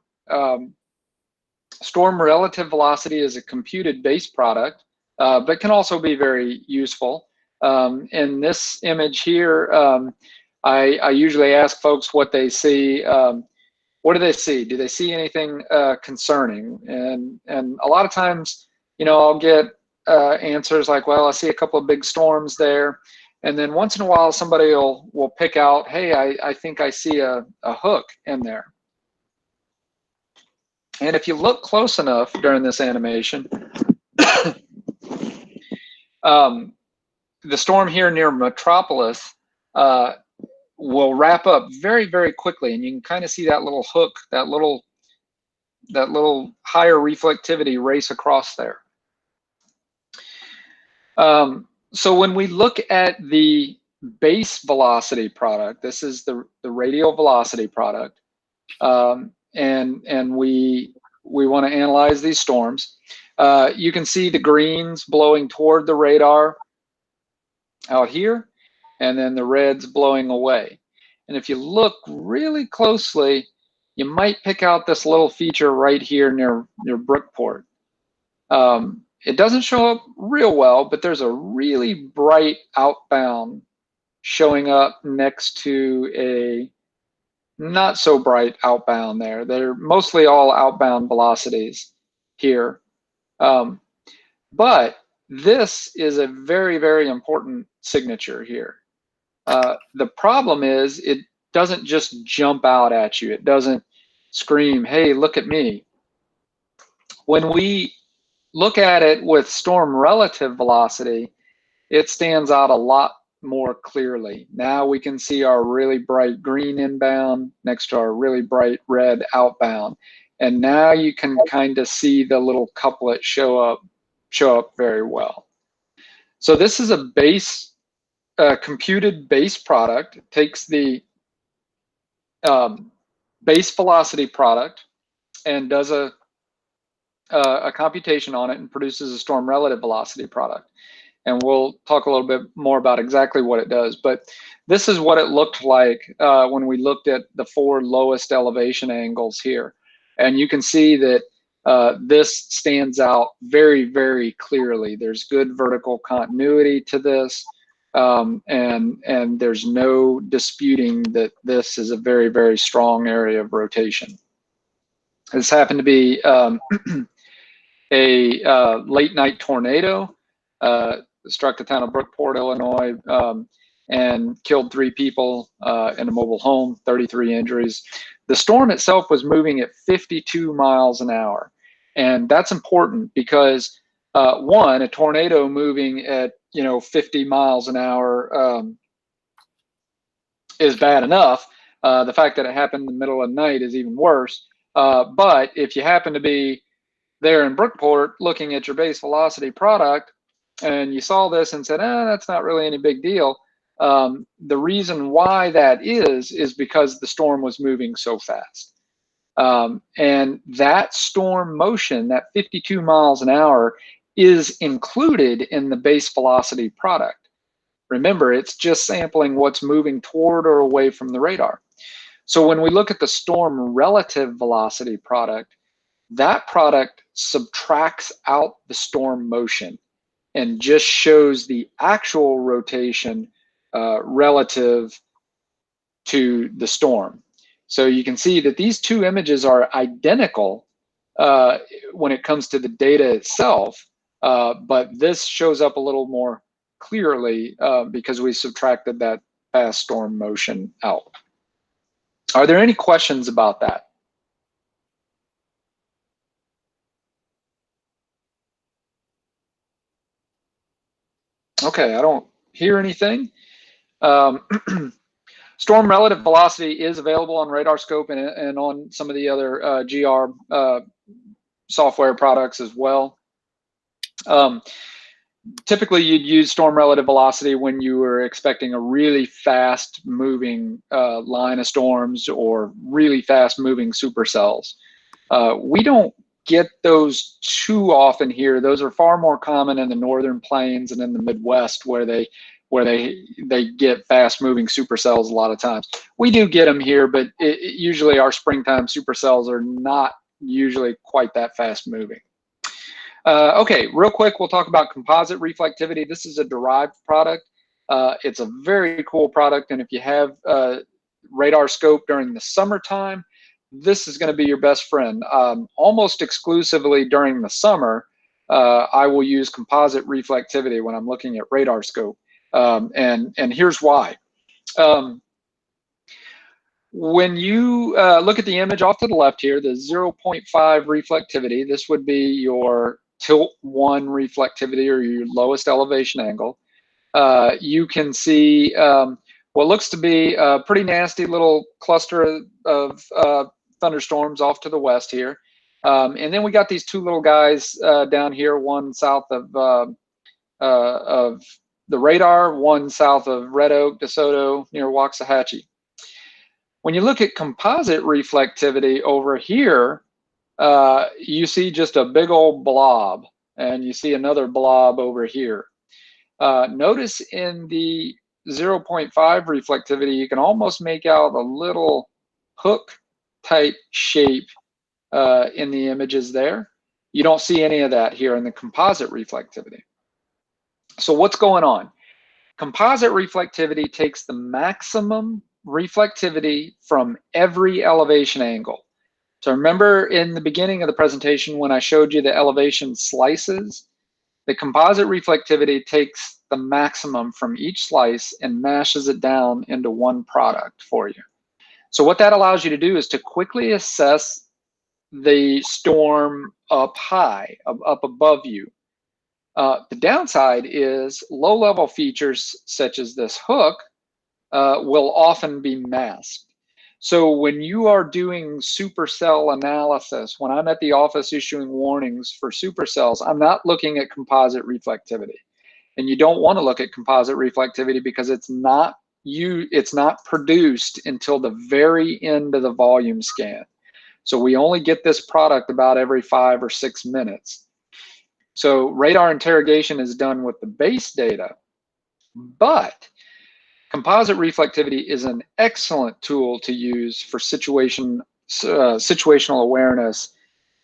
Storm relative velocity is a computed base product, but can also be very useful. In this image here, I usually ask folks what they see. What do they see? Do they see anything concerning? And a lot of times, you know, I'll get answers like, well, I see a couple of big storms there. And then once in a while, somebody will pick out, hey, I think I see a hook in there. And if you look close enough during this animation, the storm here near Metropolis will wrap up very, very quickly, and you can kind of see that little hook, that little higher reflectivity race across there. So when we look at the base velocity product, this is the radial velocity product, and we want to analyze these storms. You can see the greens blowing toward the radar out here, and then the reds blowing away. And if you look really closely, you might pick out this little feature right here near Brookport. It doesn't show up real well, but there's a really bright outbound showing up next to a not so bright outbound there. They're mostly all outbound velocities here. But this is a very, very important signature here. The problem is it doesn't just jump out at you. It doesn't scream, hey, look at me. When we look at it with storm relative velocity, it stands out a lot more clearly. Now we can see our really bright green inbound next to our really bright red outbound. And now you can kind of see the little couplet show up very well. So this is a base, computed base product. It takes the base velocity product and does a computation on it and produces a storm relative velocity product. And we'll talk a little bit more about exactly what it does. But this is what it looked like when we looked at the 4 lowest elevation angles here. And you can see that this stands out very, very clearly. There's good vertical continuity to this. And there's no disputing that this is a very, very strong area of rotation. This happened to be a late night tornado, struck the town of Brookport, Illinois, and killed 3 people in a mobile home, 33 injuries. The storm itself was moving at 52 miles an hour. And that's important because one, a tornado moving at 50 miles an hour is bad enough. The fact that it happened in the middle of the night is even worse. But if you happen to be there in Brookport looking at your base velocity product and you saw this and said, that's not really any big deal. The reason why that is because the storm was moving so fast. And that storm motion, that 52 miles an hour, is included in the base velocity product. Remember, it's just sampling what's moving toward or away from the radar. So when we look at the storm relative velocity product, that product subtracts out the storm motion and just shows the actual rotation relative to the storm. So you can see that these 2 images are identical when it comes to the data itself, but this shows up a little more clearly because we subtracted that fast storm motion out. Are there any questions about that? Okay, I don't hear anything. Storm relative velocity is available on RadarScope and on some of the other GR software products as well. Typically, you'd use storm relative velocity when you were expecting a really fast moving line of storms or really fast moving supercells. We don't get those too often here. Those are far more common in the northern plains and in the Midwest where they get fast moving supercells a lot of times. We do get them here, but usually our springtime supercells are not usually quite that fast moving. Okay, real quick, we'll talk about composite reflectivity. This is a derived product. It's a very cool product, and if you have RadarScope during the summertime, this is going to be your best friend. Almost exclusively during the summer, I will use composite reflectivity when I'm looking at RadarScope, and here's why. When you look at the image off to the left here, the 0.5 reflectivity, this would be your tilt 1 reflectivity or your lowest elevation angle. You can see what looks to be a pretty nasty little cluster of thunderstorms off to the west here. And then we got these 2 little guys down here, one south of the radar, one south of Red Oak, DeSoto, near Waxahachie. When you look at composite reflectivity over here, you see just a big old blob, and you see another blob over here. Notice in the 0.5 reflectivity, you can almost make out a little hook type shape in the images there. You don't see any of that here in the composite reflectivity. So what's going on? Composite reflectivity takes the maximum reflectivity from every elevation angle. So remember in the beginning of the presentation when I showed you the elevation slices, The composite reflectivity takes the maximum from each slice and mashes it down into one product for you. So what that allows you to do is to quickly assess the storm up high, up above you. The downside is low-level features such as this hook will often be masked. So when you are doing supercell analysis, when I'm at the office issuing warnings for supercells, I'm not looking at composite reflectivity. And you don't want to look at composite reflectivity because it's not produced until the very end of the volume scan. So we only get this product about every 5 or 6 minutes. So radar interrogation is done with the base data, but composite reflectivity is an excellent tool to use for situational awareness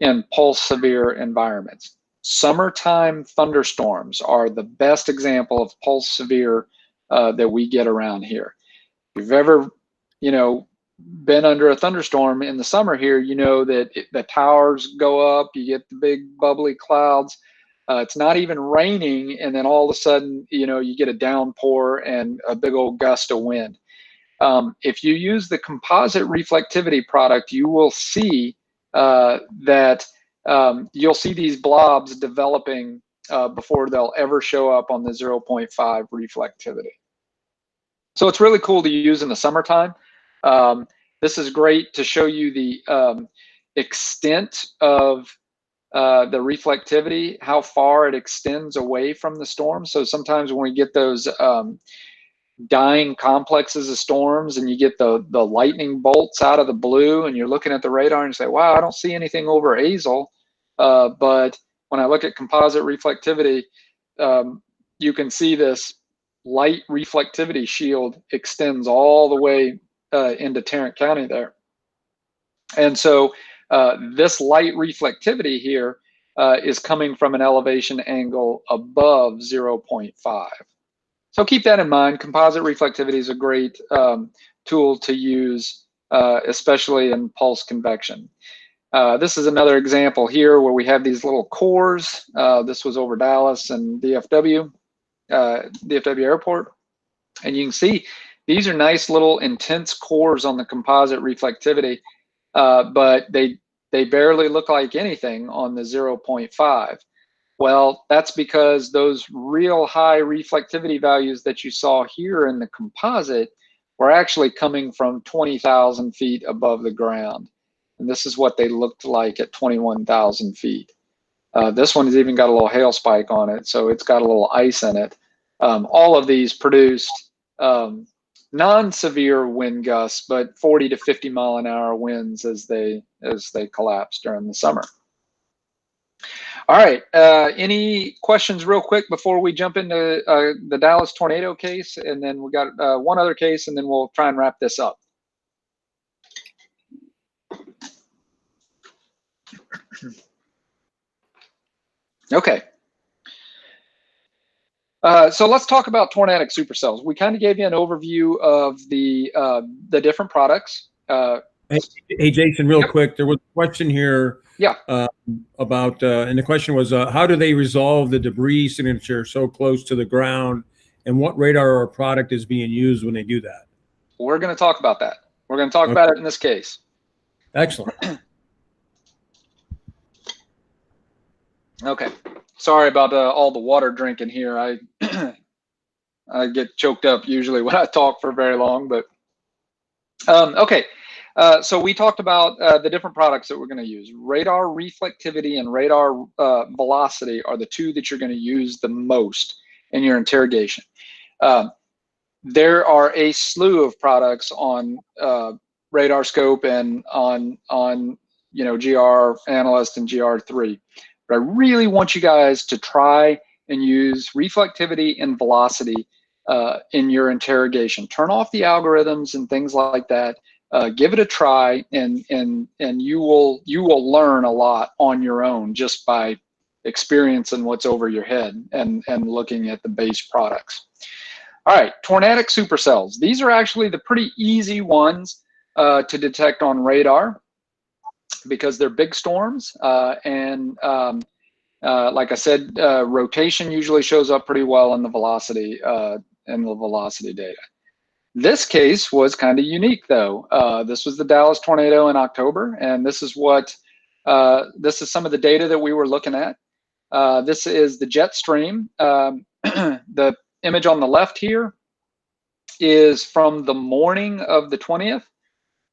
in pulse severe environments. Summertime thunderstorms are the best example of pulse severe that we get around here. If you've ever, been under a thunderstorm in the summer here, you know that the towers go up, you get the big bubbly clouds. It's not even raining, and then all of a sudden, you get a downpour and a big old gust of wind. If you use the composite reflectivity product, you will see that you'll see these blobs developing before they'll ever show up on the 0.5 reflectivity. So it's really cool to use in the summertime. This is great to show you the extent of the reflectivity, how far it extends away from the storm. So sometimes when we get those dying complexes of storms and you get the lightning bolts out of the blue and you're looking at the radar and you say, wow, I don't see anything over Azle. But when I look at composite reflectivity, you can see this light reflectivity shield extends all the way into Tarrant County there. And so this light reflectivity here is coming from an elevation angle above 0.5. So keep that in mind. Composite reflectivity is a great tool to use, especially in pulse convection. This is another example here where we have these little cores. This was over Dallas and DFW Airport. And you can see these are nice little intense cores on the composite reflectivity, but they barely look like anything on the 0.5. Well, that's because those real high reflectivity values that you saw here in the composite were actually coming from 20,000 feet above the ground. And this is what they looked like at 21,000 feet. This one has even got a little hail spike on it, so it's got a little ice in it. All of these produced non-severe wind gusts, but 40 to 50 mile an hour winds as they collapse during the summer. All right, any questions real quick before we jump into the Dallas tornado case? And then we got one other case, and then we'll try and wrap this up. Okay. So let's talk about tornadic supercells. We kind of gave you an overview of the different products. Hey, Jason, real quick, there was a question here. Yeah. About and the question was, how do they resolve the debris signature so close to the ground, and what radar or product is being used when they do that? We're going to talk about that. We're going to talk about it in this case. Excellent. Okay. Sorry about all the water drinking here. I get choked up usually when I talk for very long, but okay. So we talked about the different products that we're going to use. Radar reflectivity and radar velocity are the two that you're going to use the most in your interrogation. There are a slew of products on RadarScope and on GR Analyst and GR3. But I really want you guys to try and use reflectivity and velocity in your interrogation. Turn off the algorithms and things like that. Give it a try, and you will learn a lot on your own just by experiencing what's over your head and looking at the base products. All right, tornadic supercells. These are actually the pretty easy ones to detect on radar, because they're big storms and Like I said, rotation usually shows up pretty well in the velocity data. This case was kind of unique, though. This was the Dallas tornado in October, and this is some of the data that we were looking at. This is the jet stream. The image on the left here is from the morning of the 20th,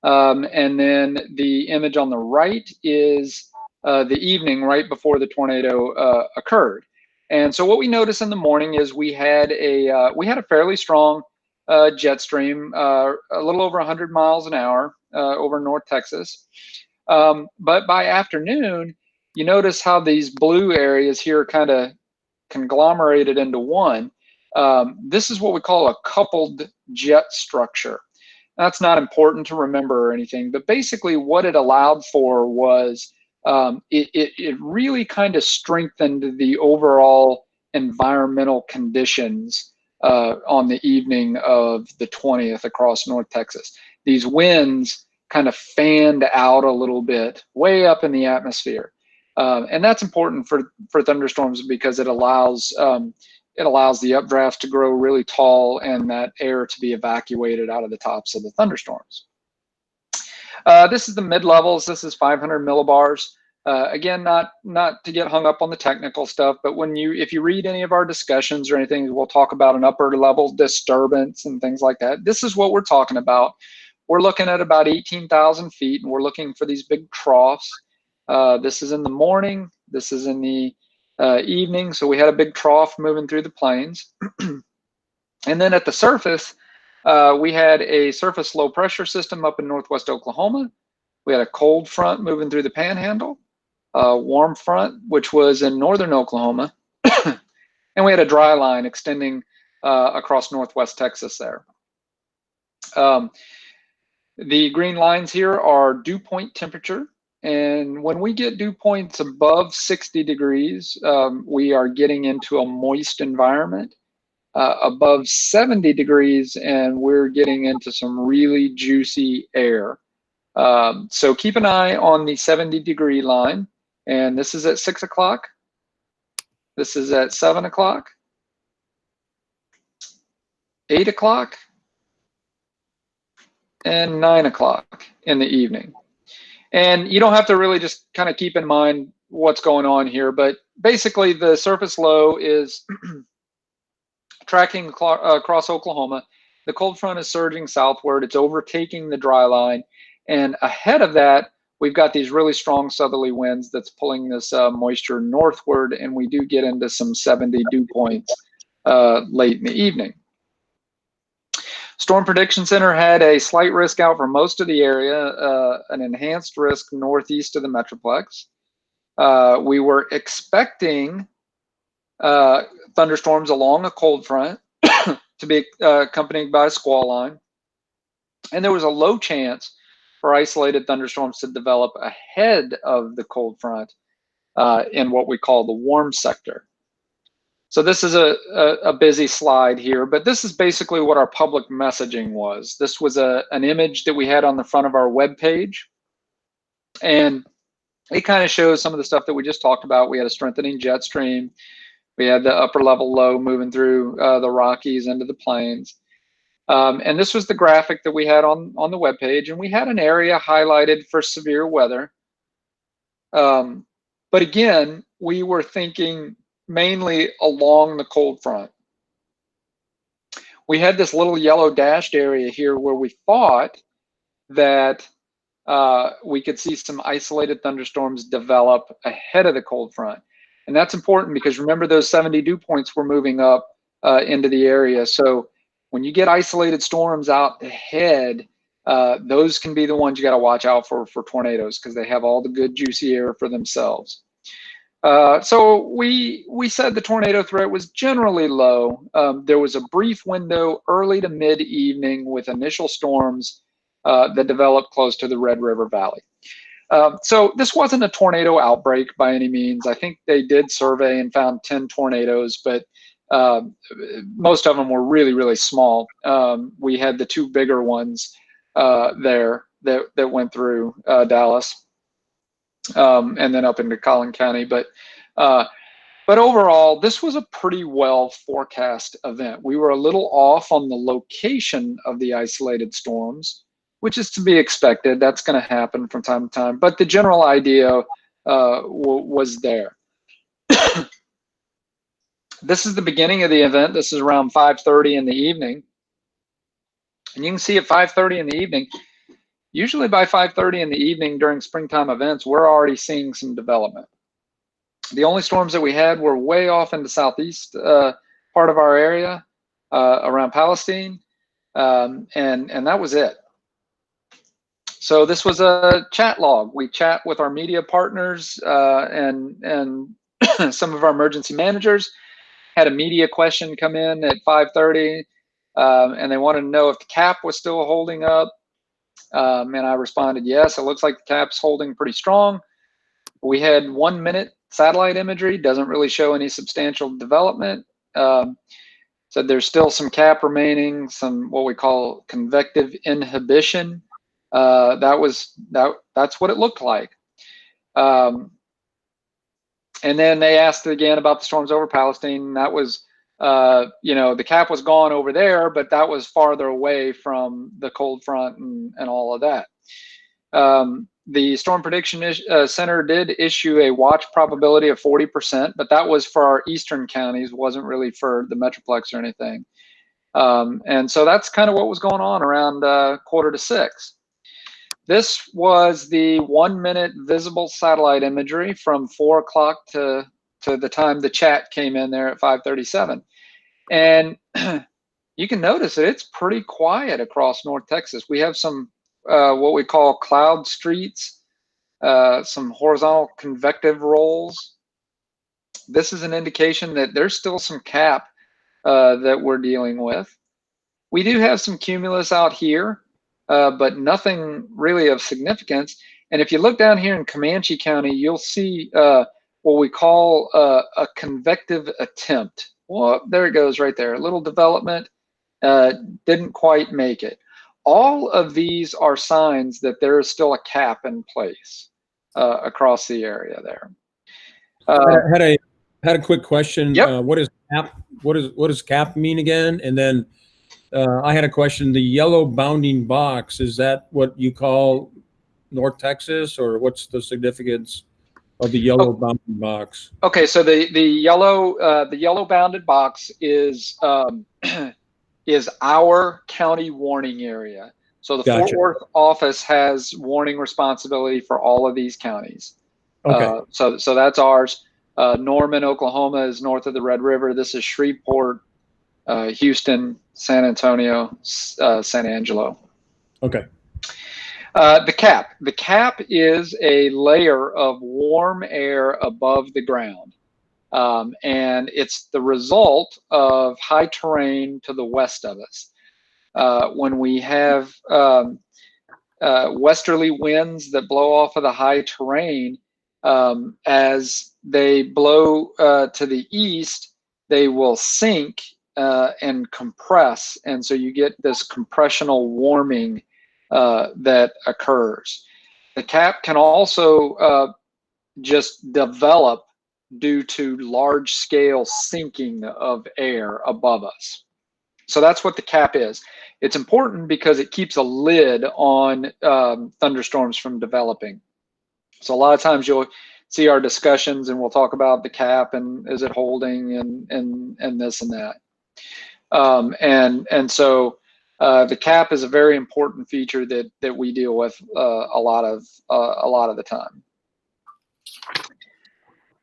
and then the image on the right is the evening right before the tornado occurred. And so what we noticed in the morning is we had a fairly strong jet stream, a little over 100 miles an hour over North Texas. But by afternoon, you notice how these blue areas here kind of conglomerated into one. This is what we call a coupled jet structure. That's not important to remember or anything, but basically what it allowed for was it really kind of strengthened the overall environmental conditions on the evening of the 20th across North Texas. These winds kind of fanned out a little bit way up in the atmosphere. And that's important for thunderstorms because it allows the updrafts to grow really tall and that air to be evacuated out of the tops of the thunderstorms. This is the mid-levels. This is 500 millibars. Again, not to get hung up on the technical stuff, but if you read any of our discussions or anything, we'll talk about an upper level disturbance and things like that. This is what we're talking about. We're looking at about 18,000 feet, and we're looking for these big troughs. This is in the morning. This is in the evening. So we had a big trough moving through the plains. And then at the surface, we had a surface low pressure system up in northwest Oklahoma. We had a cold front moving through the panhandle, a warm front, which was in northern Oklahoma. And we had a dry line extending across northwest Texas there. The green lines here are dew point temperature. And when we get dew points above 60 degrees, we are getting into a moist environment. Above 70 degrees, and we're getting into some really juicy air. So keep an eye on the 70-degree line. And this is at 6 o'clock. This is at 7 o'clock, 8 o'clock, and 9 o'clock in the evening. And you don't have to really just kind of keep in mind what's going on here, but basically the surface low is tracking across Oklahoma. The cold front is surging southward. It's overtaking the dry line. And ahead of that, we've got these really strong southerly winds that's pulling this moisture northward, and we do get into some 70 dew points late in the evening. Storm Prediction Center had a slight risk out for most of the area, an enhanced risk northeast of the Metroplex. We were expecting thunderstorms along a cold front to be accompanied by a squall line. And there was a low chance for isolated thunderstorms to develop ahead of the cold front in what we call the warm sector. So this is a busy slide here, but this is basically what our public messaging was. This was an image that we had on the front of our web page, and it kind of shows some of the stuff that we just talked about. We had a strengthening jet stream. We had the upper level low moving through the Rockies into the plains. And this was the graphic that we had on the web page, and we had an area highlighted for severe weather. But again, we were thinking mainly along the cold front. We had this little yellow dashed area here where we thought that we could see some isolated thunderstorms develop ahead of the cold front. And that's important because remember those 70 dew points were moving up into the area. So when you get isolated storms out ahead, those can be the ones you got to watch out for tornadoes because they have all the good juicy air for themselves. So we said the tornado threat was generally low. There was a brief window early to mid-evening with initial storms that developed close to the Red River Valley. So this wasn't a tornado outbreak by any means. I think they did survey and found 10 tornadoes, but most of them were really, really small. We had the two bigger ones there that went through Dallas. And then up into Collin County. But But overall, this was a pretty well forecast event. We were a little off on the location of the isolated storms, which is to be expected. That's going to happen from time to time. But the general idea was there. This is the beginning of the event. This is around 5:30 in the evening. And you can see at 5:30 in the evening, usually by 5:30 in the evening during springtime events, we're already seeing some development. The only storms that we had were way off in the southeast part of our area around Palestine, and that was it. So this was a chat log. We chat with our media partners and some of our emergency managers. Had a media question come in at 5:30, and they wanted to know if the cap was still holding up. And I responded, yes, it looks like the cap's holding pretty strong. We had 1 minute satellite imagery, doesn't really show any substantial development. So there's still some cap remaining, some what we call convective inhibition. That's what it looked like. And then they asked again about the storms over Palestine. That was, the cap was gone over there, but that was farther away from the cold front and all of that. The Storm Prediction Center did issue a watch probability of 40%, but that was for our eastern counties, wasn't really for the Metroplex or anything. And so that's kind of what was going on around 5:45. This was the 1 minute visible satellite imagery from 4 o'clock to the time the chat came in there at 5:37. And you can notice that it's pretty quiet across North Texas. We have some what we call cloud streets, some horizontal convective rolls. This is an indication that there's still some cap that we're dealing with. We do have some cumulus out here, but nothing really of significance. And if you look down here in Comanche County, you'll see what we call a convective attempt. Well, there it goes right there. A little development, didn't quite make it. All of these are signs that there is still a cap in place across the area there. I had a quick question. Yep. What is cap? What does cap mean again? And then I had a question. The yellow bounding box, is that what you call North Texas, or what's the significance of the yellow bounding box? Okay, so the yellow bounded box is our county warning area. So the Gotcha. Fort Worth office has warning responsibility for all of these counties. Okay. So that's ours. Norman, Oklahoma is north of the Red River. This is Shreveport, Houston, San Antonio, San Angelo. Okay. The cap is a layer of warm air above the ground. And it's the result of high terrain to the west of us. When we have westerly winds that blow off of the high terrain, as they blow to the east, they will sink and compress. And so you get this compressional warming that occurs. The cap can also just develop due to large scale sinking of air above us. So that's what the cap is. It's important because it keeps a lid on thunderstorms from developing. So a lot of times you'll see our discussions and we'll talk about the cap and is it holding and this and that. And so the cap is a very important feature that we deal with a lot of the time.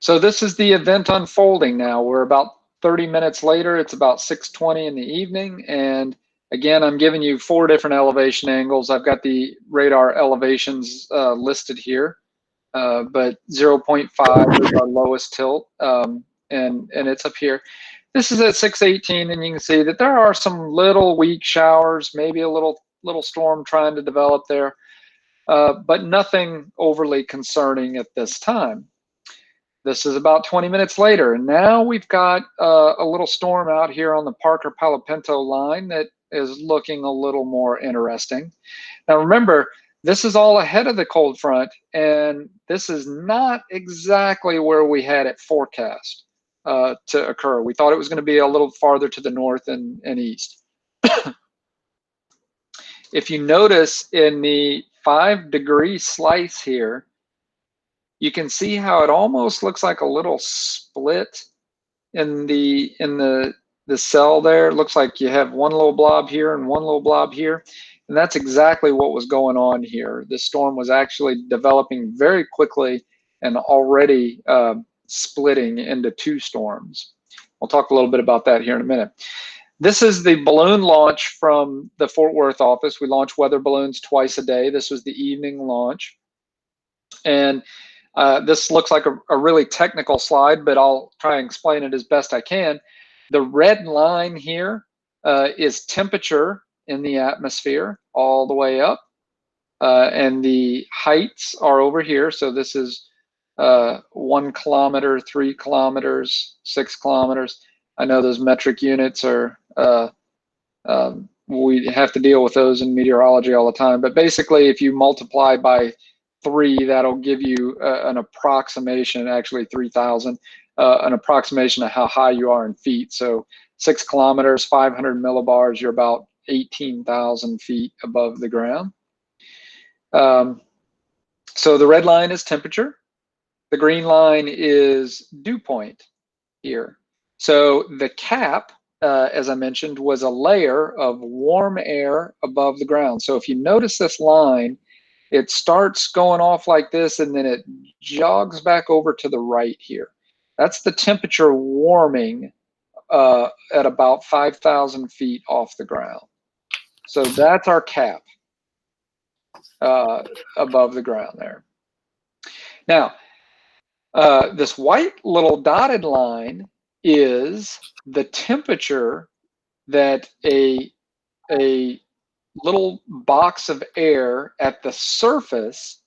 So this is the event unfolding now. We're about 30 minutes later. It's about 6:20 in the evening. And again, I'm giving you 4 different elevation angles. I've got the radar elevations listed here, but 0.5 is our lowest tilt, and it's up here. This is at 6:18, and you can see that there are some little weak showers, maybe a little storm trying to develop there, but nothing overly concerning at this time. This is about 20 minutes later, and now we've got a little storm out here on the Parker-Palo Pinto line that is looking a little more interesting. Now remember, this is all ahead of the cold front, and this is not exactly where we had it forecast. to occur. We thought it was going to be a little farther to the north and east. If you notice in the 5-degree slice here, you can see how it almost looks like a little split in the cell there. It looks like you have one little blob here and one little blob here. And that's exactly what was going on here. The storm was actually developing very quickly and already splitting into 2 storms. We'll talk a little bit about that here in a minute. This is the balloon launch from the Fort Worth office. We launch weather balloons twice a day. This was the evening launch. And this looks like a really technical slide, but I'll try and explain it as best I can. The red line here is temperature in the atmosphere all the way up. And the heights are over here. So this is 1 kilometer, 3 kilometers, 6 kilometers. I know those metric units are, we have to deal with those in meteorology all the time. But basically, if you multiply by 3, that'll give you an approximation, actually 3,000, an approximation of how high you are in feet. So 6 kilometers, 500 millibars, you're about 18,000 feet above the ground. So the red line is temperature. The green line is dew point here. So the cap, as I mentioned, was a layer of warm air above the ground. So if you notice this line, it starts going off like this, and then it jogs back over to the right here. That's the temperature warming at about 5,000 feet off the ground. So that's our cap above the ground there. Now, this white little dotted line is the temperature that a little box of air at the surface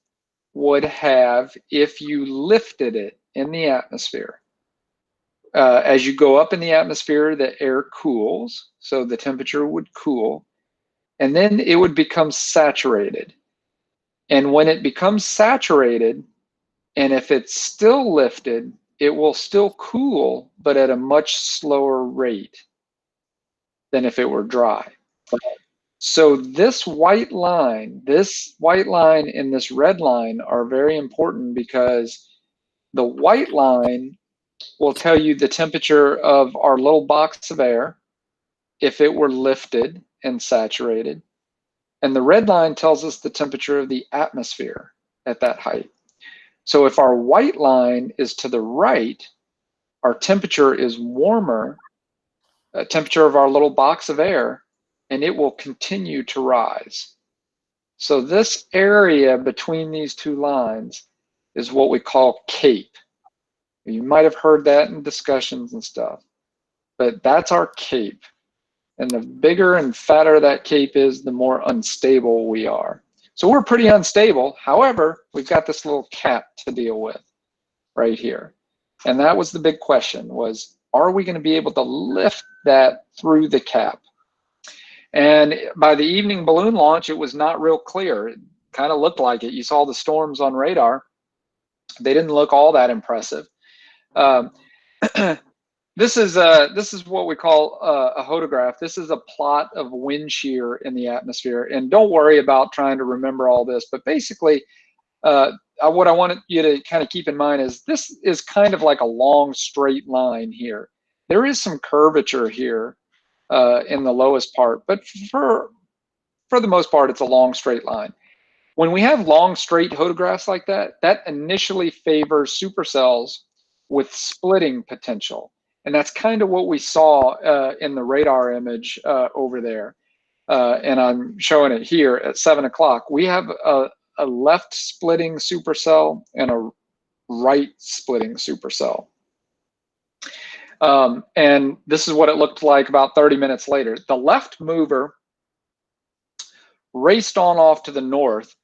would have if you lifted it in the atmosphere. As you go up in the atmosphere, the air cools, so the temperature would cool, and then it would become saturated. And when it becomes saturated, and if it's still lifted, it will still cool, but at a much slower rate than if it were dry. So this white line and this red line are very important, because the white line will tell you the temperature of our little box of air if it were lifted and saturated. And the red line tells us the temperature of the atmosphere at that height. So if our white line is to the right, our temperature is warmer, temperature of our little box of air, and it will continue to rise. So this area between these 2 lines is what we call CAPE. You might have heard that in discussions and stuff, but that's our CAPE. And the bigger and fatter that CAPE is, the more unstable we are. So we're pretty unstable. However, we've got this little cap to deal with right here. And that was the big question, was, are we going to be able to lift that through the cap? And by the evening balloon launch, it was not real clear. It kind of looked like it. You saw the storms on radar. They didn't look all that impressive. This is what we call a hodograph. This is a plot of wind shear in the atmosphere. And don't worry about trying to remember all this, but basically what I wanted you to kind of keep in mind is this is kind of like a long straight line here. There is some curvature here in the lowest part, but for the most part, it's a long straight line. When we have long straight hodographs like that, that initially favors supercells with splitting potential. And that's kind of what we saw in the radar image over there. And I'm showing it here at 7 o'clock. We have a left splitting supercell and a right splitting supercell. And this is what it looked like about 30 minutes later. The left mover raced on off to the north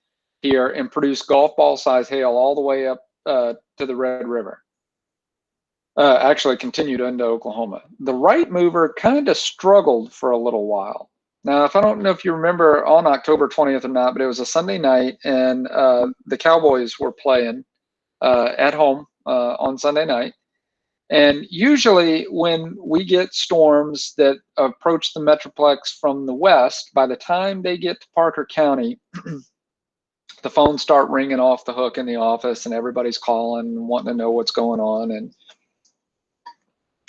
here and produced golf ball size hail all the way up to the Red River. Actually continued into Oklahoma. The right mover kind of struggled for a little while. Now, I don't know if you remember on October 20th or not, but it was a Sunday night, and the Cowboys were playing at home on Sunday night. And usually when we get storms that approach the Metroplex from the west, by the time they get to Parker County, the phones start ringing off the hook in the office and everybody's calling and wanting to know what's going on. And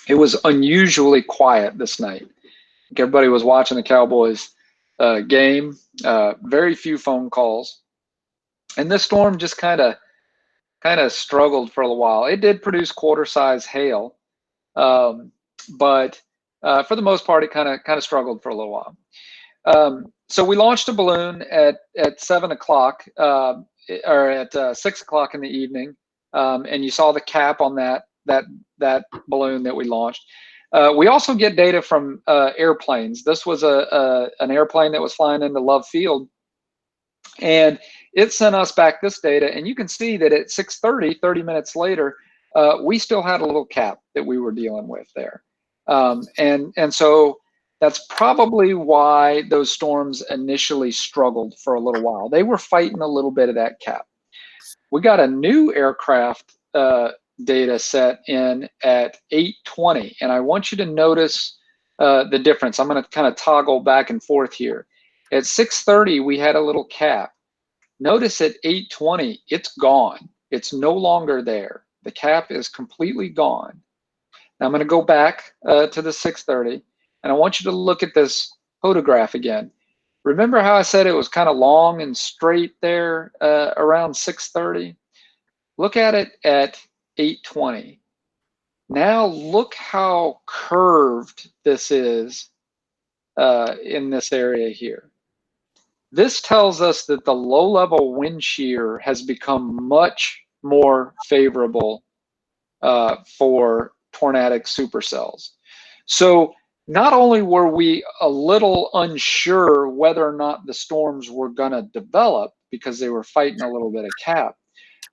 it was unusually quiet this night. Everybody was watching the Cowboys game, very few phone calls. And this storm just kind of struggled for a while. It did produce quarter-size hail, but for the most part, it kind of struggled for a little while. So we launched a balloon at 7 o'clock or at 6 o'clock in the evening, and you saw the cap on that balloon that we launched. We also get data from airplanes. This was an airplane that was flying into Love Field, and it sent us back this data, and you can see that at 6:30, 30 minutes later, we still had a little cap that we were dealing with there. And so that's probably why those storms initially struggled for a little while. They were fighting a little bit of that cap. We got a new aircraft data set in at 8:20, and I want you to notice the difference. I'm going to kind of toggle back and forth here. At 6:30, we had a little cap. Notice at 8:20, it's gone. It's no longer there. The cap is completely gone. Now I'm going to go back to the 6:30, and I want you to look at this photograph again. Remember how I said it was kind of long and straight there around 6:30? Look at it at 8:20. Now look how curved this is in this area here. This tells us that the low-level wind shear has become much more favorable for tornadic supercells. So not only were we a little unsure whether or not the storms were going to develop because they were fighting a little bit of cap,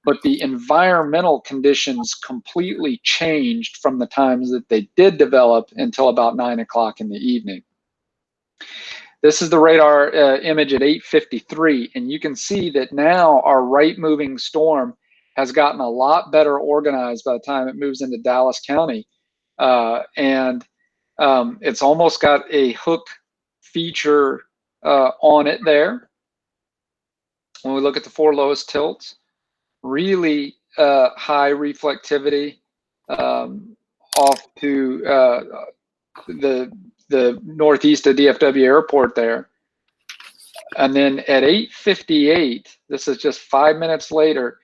but the environmental conditions completely changed from the times that they did develop until about 9 o'clock in the evening. This is the radar image at 8:53, and you can see that now our right-moving storm has gotten a lot better organized by the time it moves into Dallas County, and it's almost got a hook feature on it there. When we look at the 4 lowest tilts, really high reflectivity off to the northeast of DFW Airport there. And then at 8:58, this is just 5 minutes later,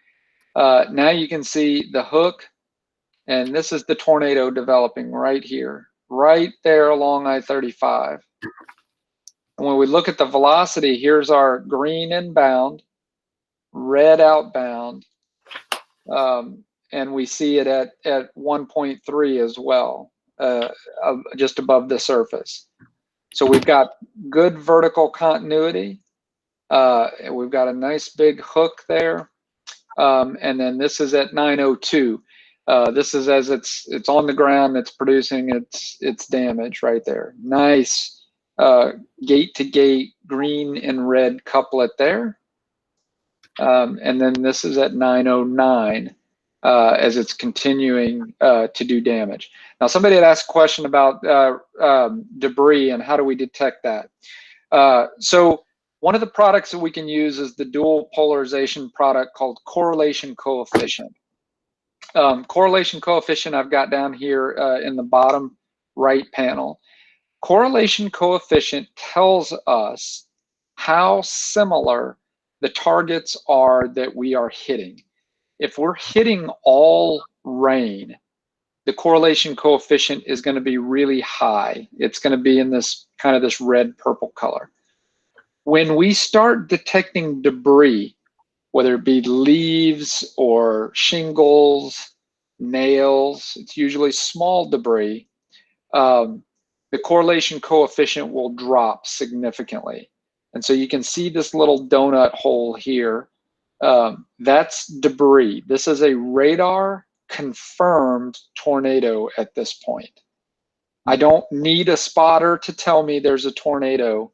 now you can see the hook, and this is the tornado developing right here, right there along I-35. And when we look at the velocity, here's our green inbound, red outbound, and we see it at 1.3 as well, just above the surface. So we've got good vertical continuity. We've got a nice big hook there. And then this is at 9:02. This is as it's on the ground, it's producing its damage right there. Nice gate to gate green and red couplet there. And then this is at 9:09 as it's continuing to do damage. Now, somebody had asked a question about debris and how do we detect that. So one of the products that we can use is the dual polarization product called correlation coefficient. Correlation coefficient I've got down here in the bottom right panel. Correlation coefficient tells us how similar the targets are that we are hitting. If we're hitting all rain, the correlation coefficient is going to be really high. It's going to be in this kind of this red purple color. When we start detecting debris, whether it be leaves or shingles, nails, it's usually small debris, the correlation coefficient will drop significantly. And so you can see this little donut hole here. That's debris. This is a radar confirmed tornado at this point. I don't need a spotter to tell me there's a tornado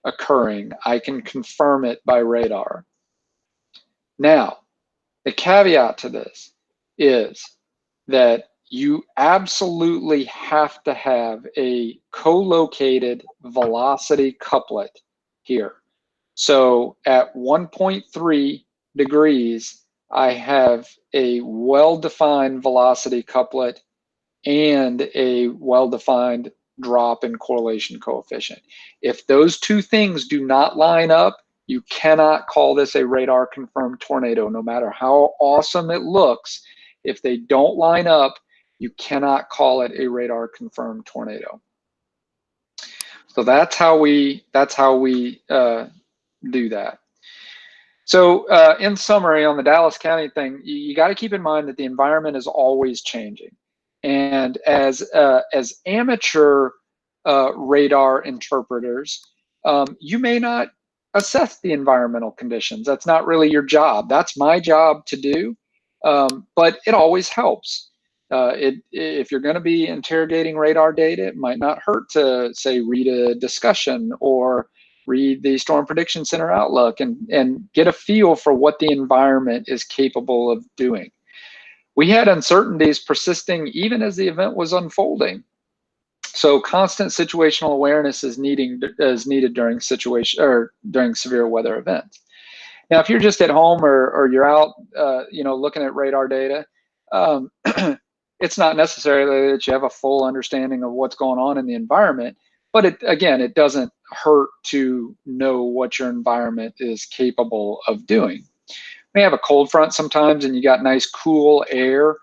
occurring. I can confirm it by radar. Now, the caveat to this is that you absolutely have to have a co-located velocity couplet here. So at 1.3 degrees, I have a well-defined velocity couplet and a well-defined drop in correlation coefficient. If those two things do not line up, you cannot call this a radar confirmed tornado, no matter how awesome it looks. If they don't line up, you cannot call it a radar confirmed tornado. So that's how we do that. So in summary, on the Dallas County thing, you got to keep in mind that the environment is always changing, and as amateur radar interpreters, you may not assess the environmental conditions. That's not really your job. That's my job to do, but it always helps. If you're going to be interrogating radar data, it might not hurt to, say, read a discussion or read the Storm Prediction Center Outlook and get a feel for what the environment is capable of doing. We had uncertainties persisting even as the event was unfolding. So constant situational awareness is needed during during severe weather events. Now, if you're just at home or you're out, looking at radar data, it's not necessarily that you have a full understanding of what's going on in the environment, but it doesn't hurt to know what your environment is capable of doing. We have a cold front sometimes, and you got nice cool air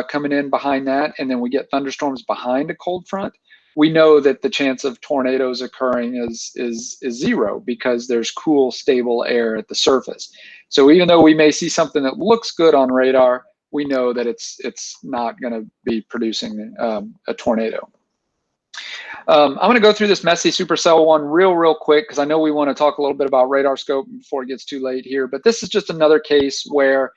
coming in behind that, and then we get thunderstorms behind a cold front. We know that the chance of tornadoes occurring is zero because there's cool, stable air at the surface. So even though we may see something that looks good on radar, we know that it's not going to be producing a tornado. I'm going to go through this messy supercell one real quick because I know we want to talk a little bit about RadarScope before it gets too late here. But this is just another case where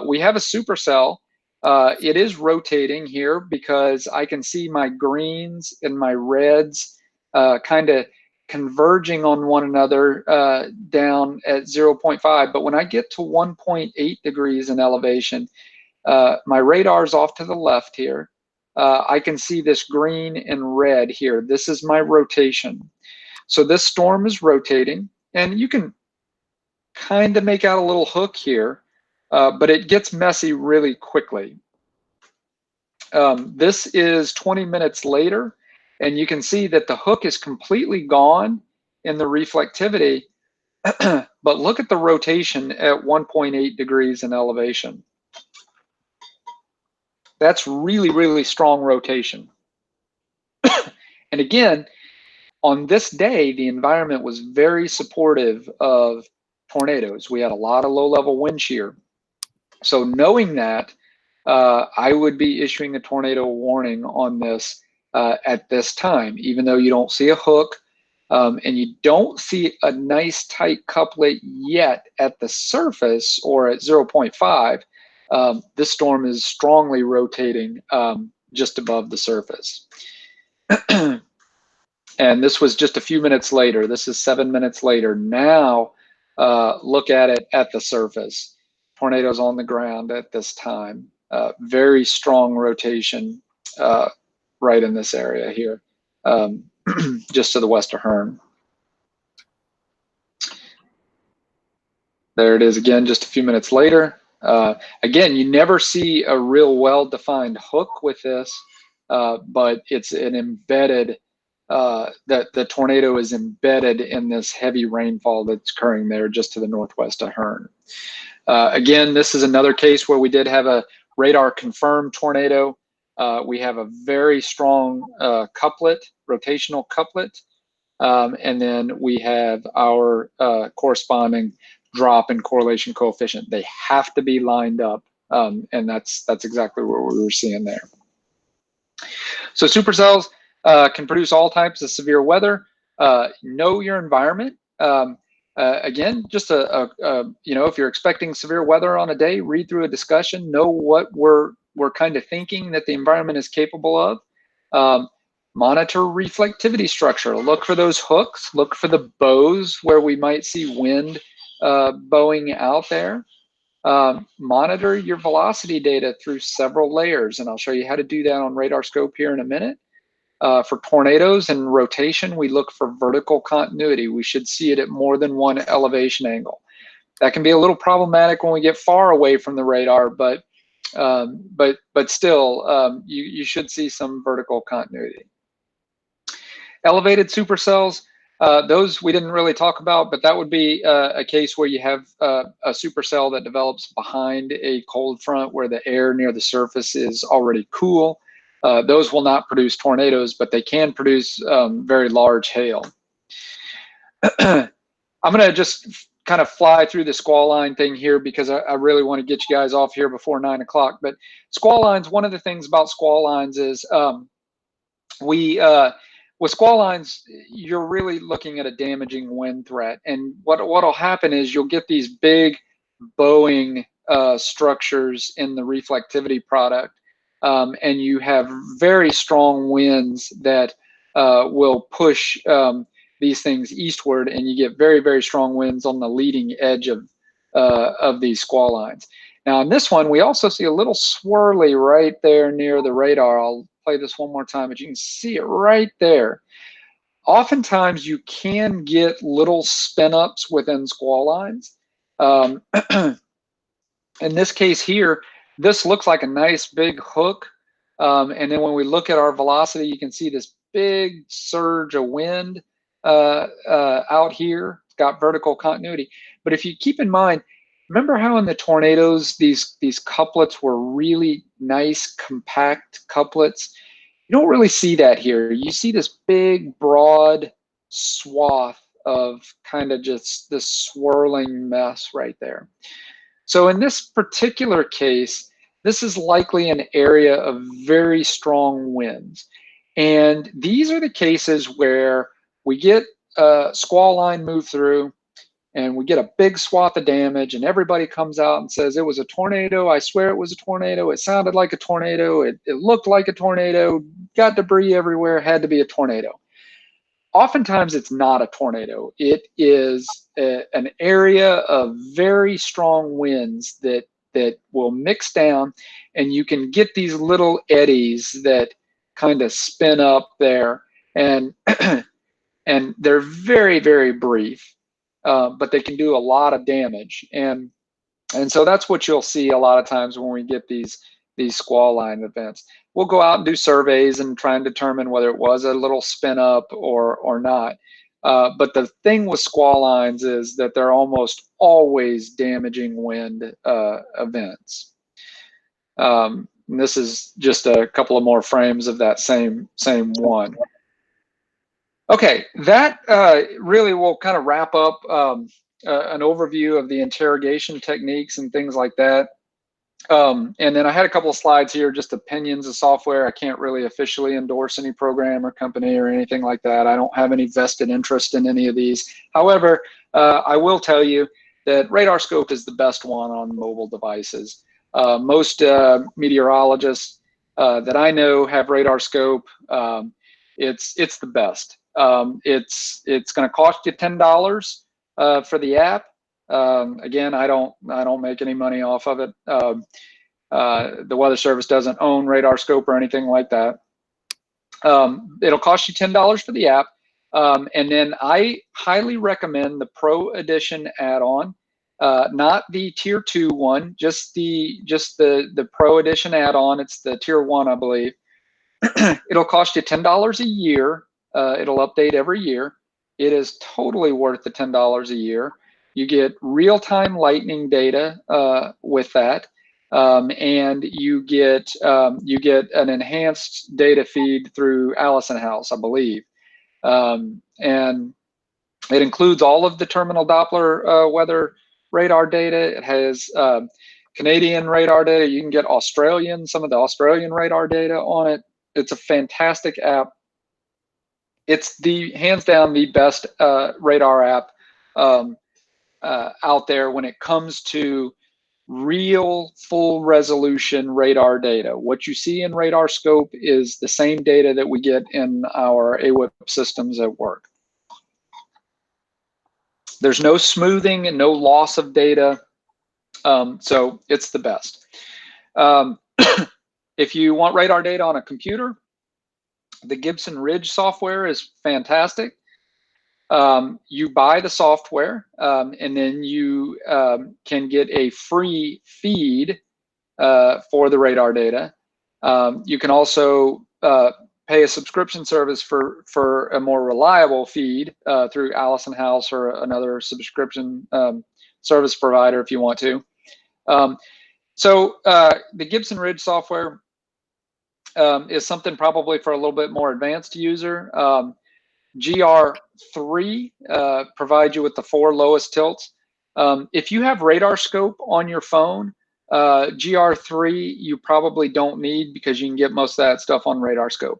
we have a supercell. It is rotating here because I can see my greens and my reds kind of converging on one another down at 0.5. But when I get to 1.8 degrees in elevation, my radar's off to the left here. I can see this green and red here. This is my rotation. So this storm is rotating, and you can kind of make out a little hook here, but it gets messy really quickly. This is 20 minutes later, and you can see that the hook is completely gone in the reflectivity, but look at the rotation at 1.8 degrees in elevation. That's really strong rotation. And again, on this day, the environment was very supportive of tornadoes. We had a lot of low-level wind shear. So knowing that, I would be issuing a tornado warning on this at this time, even though you don't see a hook and you don't see a nice tight couplet yet at the surface or at 0.5. This storm is strongly rotating just above the surface. And this was just a few minutes later. This is 7 minutes later. Now look at it at the surface. Tornadoes on the ground at this time. Very strong rotation right in this area here, just to the west of Hearn. There it is again, just a few minutes later. Again, you never see a real well-defined hook with this, but it's an embedded, that the tornado is embedded in this heavy rainfall that's occurring there just to the northwest of Hearn. Again, this is another case where we did have a radar confirmed tornado. We have a very strong couplet, rotational couplet, and then we have our corresponding drop in correlation coefficient. They have to be lined up, and that's exactly what we were seeing there. So supercells can produce all types of severe weather. Know your environment. Again, just if you're expecting severe weather on a day, read through a discussion, know what we're kind of thinking that the environment is capable of. Monitor reflectivity structure. Look for those hooks. Look for the bows where we might see wind bowing out there. monitor your velocity data through several layers, and I'll show you how to do that on RadarScope here in a minute. For tornadoes and rotation, we look for vertical continuity. We should see it at more than one elevation angle. That can be a little problematic when we get far away from the radar, but still, you should see some vertical continuity. Elevated supercells, those we didn't really talk about, but that would be a case where you have a supercell that develops behind a cold front where the air near the surface is already cool. Those will not produce tornadoes, but they can produce very large hail. I'm going to just kind of fly through the squall line thing here because I really want to get you guys off here before 9 o'clock. But squall lines, one of the things about squall lines is with squall lines, you're really looking at a damaging wind threat. And what'll happen is you'll get these big bowing structures in the reflectivity product. And you have very strong winds that will push these things eastward, and you get very, very strong winds on the leading edge of these squall lines. Now, in this one, we also see a little swirly right there near the radar. I'll play this one more time, but you can see it right there. Oftentimes, you can get little spin-ups within squall lines. In this case here, this looks like a nice big hook. And then when we look at our velocity, you can see this big surge of wind out here. It's got vertical continuity. But if you keep in mind, remember how in the tornadoes, these couplets were really nice, compact couplets? You don't really see that here. You see this big, broad swath of kind of just this swirling mess right there. So in this particular case, this is likely an area of very strong winds. And these are the cases where we get a squall line move through and we get a big swath of damage and everybody comes out and says, it was a tornado. I swear it was a tornado. It sounded like a tornado. It looked like a tornado, got debris everywhere, had to be a tornado. Oftentimes it's not a tornado. It is an area of very strong winds that will mix down, and you can get these little eddies that kind of spin up there, and and they're very, very brief, but they can do a lot of damage, and so that's what you'll see a lot of times when we get these squall line events. We'll go out and do surveys and try and determine whether it was a little spin up or not. But the thing with squall lines is that they're almost always damaging wind events. And this is just a couple of more frames of that same one. Okay, that really will kind of wrap up an overview of the interrogation techniques and things like that. And then I had a couple of slides here, just opinions of software. I can't really officially endorse any program or company or anything like that. I don't have any vested interest in any of these. However, I will tell you that RadarScope is the best one on mobile devices. Most meteorologists that I know have RadarScope. It's the best. It's going to cost you $10 for the app. Again, I don't make any money off of it. The Weather Service doesn't own RadarScope or anything like that. It'll cost you $10 for the app. And then I highly recommend the Pro Edition add-on, not the Tier 2 one, just the Pro Edition add-on. It's the Tier 1, I believe. It'll cost you $10 a year. It'll update every year. It is totally worth the $10 a year. You get real-time lightning data with that, and you get an enhanced data feed through Allison House, I believe, and it includes all of the terminal Doppler weather radar data. It has Canadian radar data. You can get some of the Australian radar data on it. It's a fantastic app. It's hands down the best radar app out there when it comes to real full resolution radar data. What you see in RadarScope is the same data that we get in our AWIP systems at work. There's no smoothing and no loss of data. So it's the best. If you want radar data on a computer, the Gibson Ridge software is fantastic. You buy the software, and then you can get a free feed for the radar data. You can also pay a subscription service for a more reliable feed through Allison House or another subscription service provider if you want to. So the Gibson Ridge software is something probably for a little bit more advanced user. GR3 provides you with the 4 lowest tilts. If you have RadarScope on your phone, GR3 you probably don't need because you can get most of that stuff on RadarScope.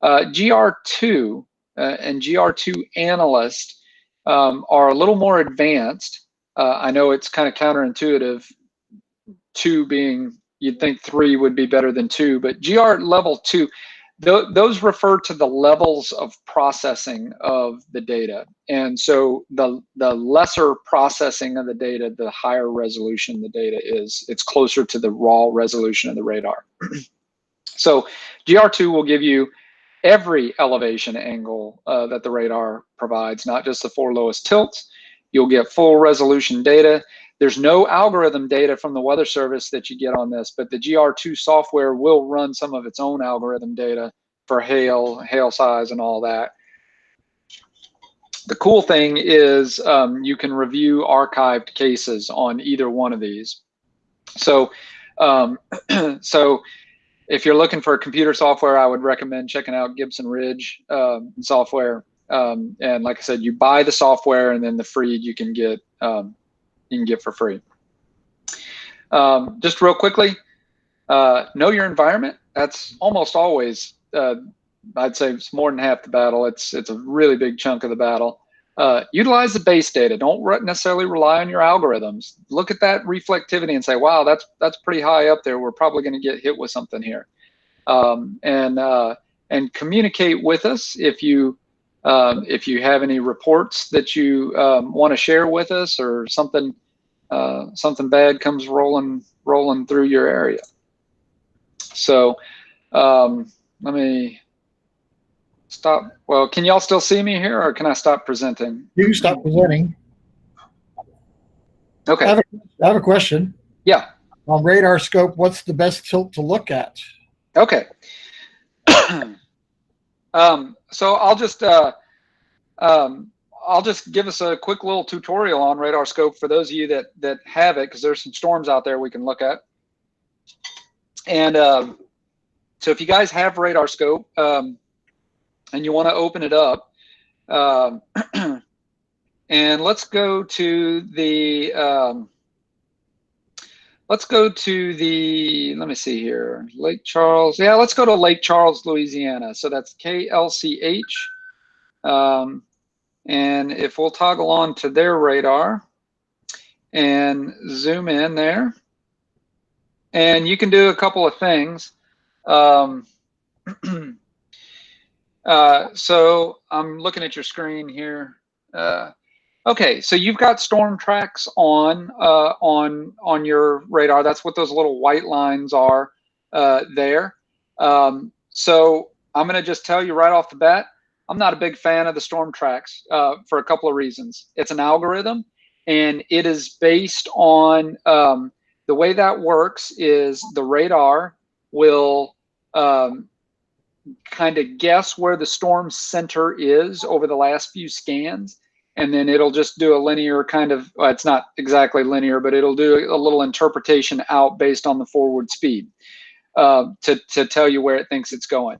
GR2 and GR2 Analyst are a little more advanced. I know it's kind of counterintuitive, 2 being, you'd think 3 would be better than 2, but GR level 2, those refer to the levels of processing of the data. And so the lesser processing of the data, the higher resolution the data is. It's closer to the raw resolution of the radar. So GR2 will give you every elevation angle that the radar provides, not just the 4 lowest tilts. You'll get full resolution data. There's no algorithm data from the Weather Service that you get on this, but the GR2 software will run some of its own algorithm data for hail size and all that. The cool thing is you can review archived cases on either one of these. So, so if you're looking for computer software, I would recommend checking out Gibson Ridge software. And like I said, you buy the software and then the free you can get for free. Just real quickly, know your environment. That's almost always, I'd say it's more than half the battle. It's a really big chunk of the battle. Utilize the base data. Don't necessarily rely on your algorithms. Look at that reflectivity and say, wow, that's pretty high up there. We're probably going to get hit with something here. And communicate with us if you have any reports that you want to share with us, or something bad comes rolling through your area. So let me stop. Well, can y'all still see me here, or can I stop presenting? You can stop presenting. Okay. I have a question. Yeah. On RadarScope, what's the best tilt to look at? Okay. So I'll just give us a quick little tutorial on RadarScope for those of you that have it, because there's some storms out there we can look at. And so if you guys have RadarScope and you want to open it up, and let's go to the let me see here, Lake Charles. Yeah, let's go to Lake Charles, Louisiana. So that's KLCH. And if we'll toggle on to their radar and zoom in there, and you can do a couple of things. So I'm looking at your screen here. Okay, so you've got storm tracks on your radar. That's what those little white lines are there. So I'm going to just tell you right off the bat, I'm not a big fan of the storm tracks for a couple of reasons. It's an algorithm, and it is based on the way that works is the radar will kind of guess where the storm center is over the last few scans, and then it'll just do a linear kind of, well, it's not exactly linear, but it'll do a little interpretation out based on the forward speed to tell you where it thinks it's going.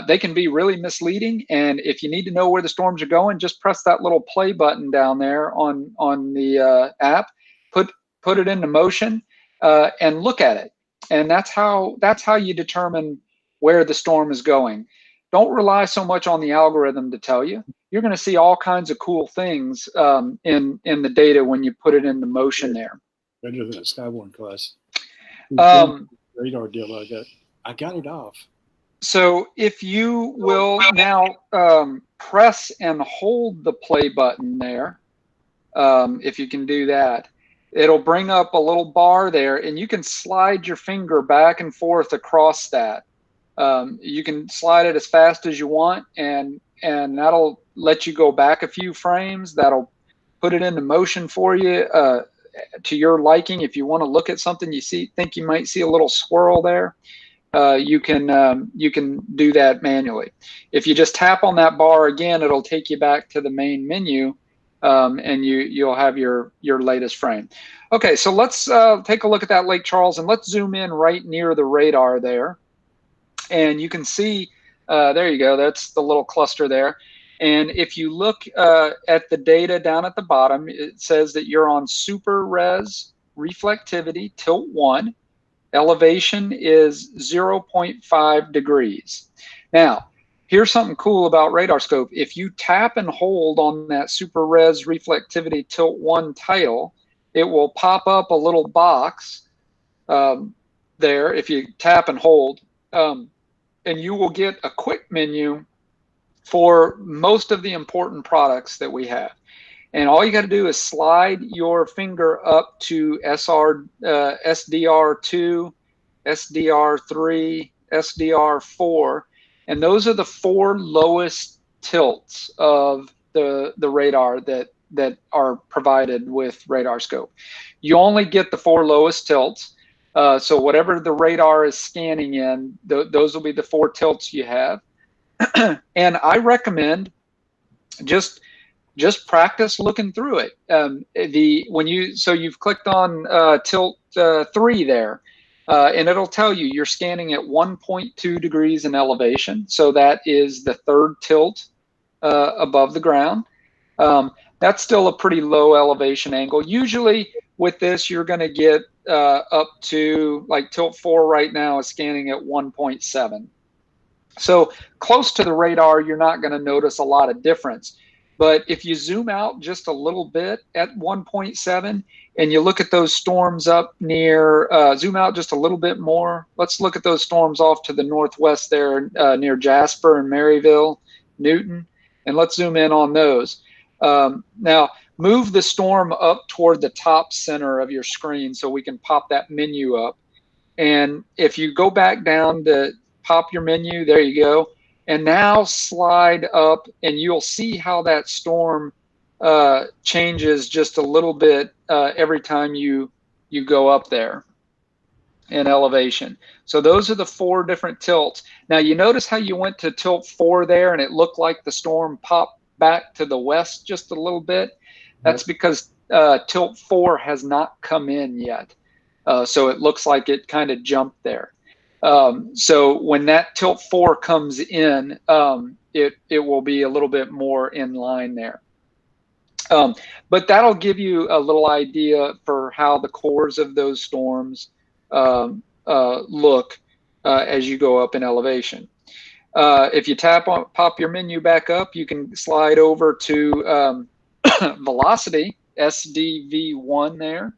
They can be really misleading, and if you need to know where the storms are going, just press that little play button down there on the app, put it into motion, and look at it. And that's how you determine where the storm is going. Don't rely so much on the algorithm to tell you. You're going to see all kinds of cool things in the data when you put it into motion there. Better than a Skyborn class. Radar deal I got it off. So if you will now press and hold the play button there, if you can do that, it'll bring up a little bar there, and you can slide your finger back and forth across that. You can slide it as fast as you want, and that'll let you go back a few frames. That'll put it into motion for you to your liking. If you want to look at something you think you might see a little swirl there, you can do that manually. If you just tap on that bar again, it'll take you back to the main menu, and you'll have your latest frame. Okay, so let's take a look at that Lake Charles, and let's zoom in right near the radar there. And you can see, there you go, that's the little cluster there. And if you look at the data down at the bottom, it says that you're on super res reflectivity tilt 1. Elevation is 0.5 degrees. Now, here's something cool about RadarScope. If you tap and hold on that super res reflectivity tilt 1 title, it will pop up a little box there if you tap and hold. And you will get a quick menu for most of the important products that we have. And all you got to do is slide your finger up to SDR2, SDR3, SDR4, and those are the 4 lowest tilts of the radar that are provided with RadarScope. You only get the 4 lowest tilts. So whatever the radar is scanning in, those will be the 4 tilts you have. And I recommend just practice looking through it. So you've clicked on tilt 3 there, and it'll tell you you're scanning at 1.2 degrees in elevation. So that is the 3rd tilt above the ground. That's still a pretty low elevation angle. Usually with this, you're going to get up to, like, tilt 4 right now is scanning at 1.7. So close to the radar, you're not going to notice a lot of difference. But if you zoom out just a little bit at 1.7 and you look at those storms up near, zoom out just a little bit more. Let's look at those storms off to the northwest there near Jasper and Maryville, Newton, and let's zoom in on those. Now, move the storm up toward the top center of your screen so we can pop that menu up. And if you go back down to pop your menu, there you go. And now slide up, and you'll see how that storm changes just a little bit every time you go up there in elevation. So those are the 4 different tilts. Now, you notice how you went to tilt 4 there, and it looked like the storm popped back to the west just a little bit. That's because tilt 4 has not come in yet. So it looks like it kind of jumped there. So when that tilt 4 comes in, it will be a little bit more in line there. But that'll give you a little idea for how the cores of those storms look as you go up in elevation. If you pop your menu back up, you can slide over to velocity, SDV1 there.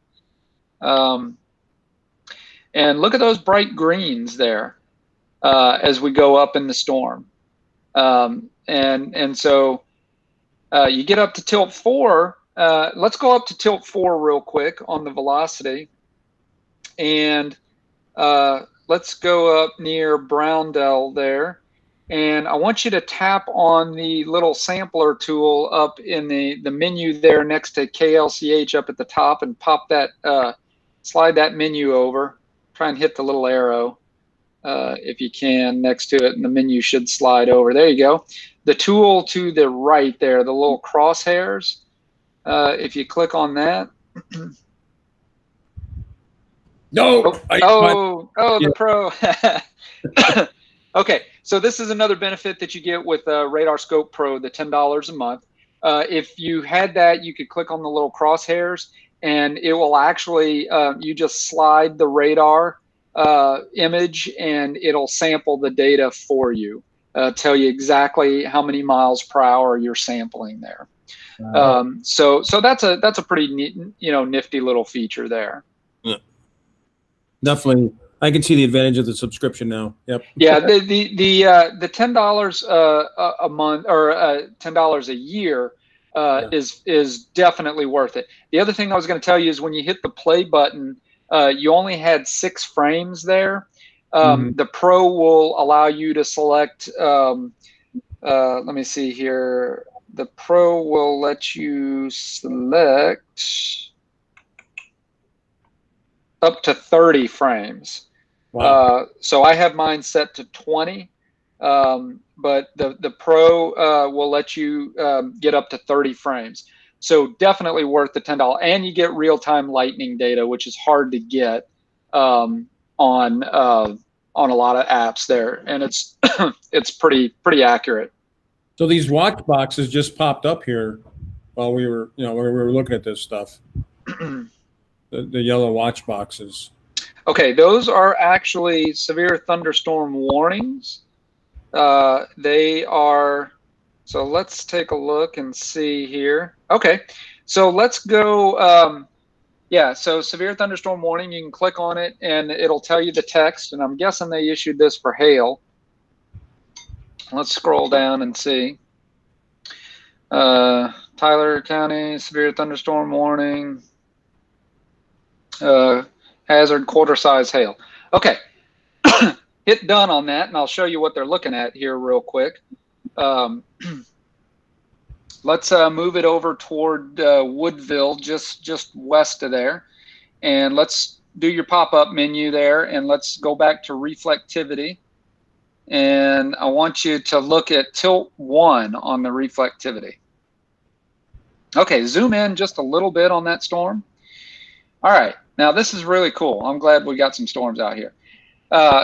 And look at those bright greens there as we go up in the storm. And so you get up to tilt 4. Let's go up to tilt 4 real quick on the velocity. And let's go up near Browndell there. And I want you to tap on the little sampler tool up in the menu there next to KLCH up at the top, and pop that, slide that menu over. Try and hit the little arrow if you can next to it, and the menu should slide over. There you go. The tool to the right there, the little crosshairs, if you click on that. No. The Pro. Okay, so this is another benefit that you get with RadarScope Pro, the $10 a month. If you had that, you could click on the little crosshairs, and it will actually, you just slide the radar image, and it'll sample the data for you, tell you exactly how many miles per hour you're sampling there. So that's a pretty neat, nifty little feature there. Yeah. Definitely, I can see the advantage of the subscription now. Yep. Yeah, the $10 a month, or $10 a year is definitely worth it. The other thing I was going to tell you is when you hit the play button, you only had 6 frames there. The Pro will allow you to select, let me see here. The Pro will let you select up to 30 frames. Wow. So I have mine set to 20, but the Pro will let you get up to 30 frames. So definitely worth the $10. And you get real-time lightning data, which is hard to get on a lot of apps there, and it's it's pretty accurate. So these watch boxes just popped up here while we were looking at this stuff. The yellow watch boxes. Okay, those are actually severe thunderstorm warnings. They are, so let's take a look and see here. Okay, so let's go, yeah, so severe thunderstorm warning, you can click on it and it'll tell you the text, and I'm guessing they issued this for hail. Let's scroll down and see. Tyler County, severe thunderstorm warning. Hazard quarter-size hail. Okay, hit done on that, and I'll show you what they're looking at here real quick. Let's move it over toward Woodville, just west of there, and let's do your pop-up menu there, and let's go back to reflectivity. And I want you to look at tilt 1 on the reflectivity. Okay, zoom in just a little bit on that storm. All right, now this is really cool. I'm glad we got some storms out here.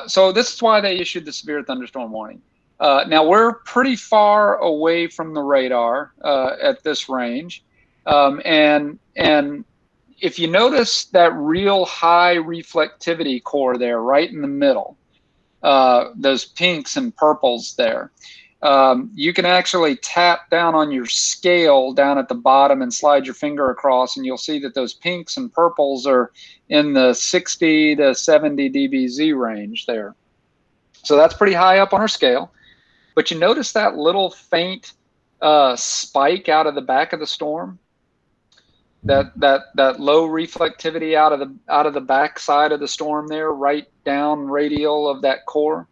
So this is why they issued the severe thunderstorm warning. Now we're pretty far away from the radar at this range. And if you notice that real high reflectivity core there, right in the middle, those pinks and purples there, you can actually tap down on your scale down at the bottom and slide your finger across, and you'll see that those pinks and purples are in the 60 to 70 dBz range there. So that's pretty high up on our scale. But you notice that little faint spike out of the back of the storm? That low reflectivity out of the back side of the storm there, right down radial of that core.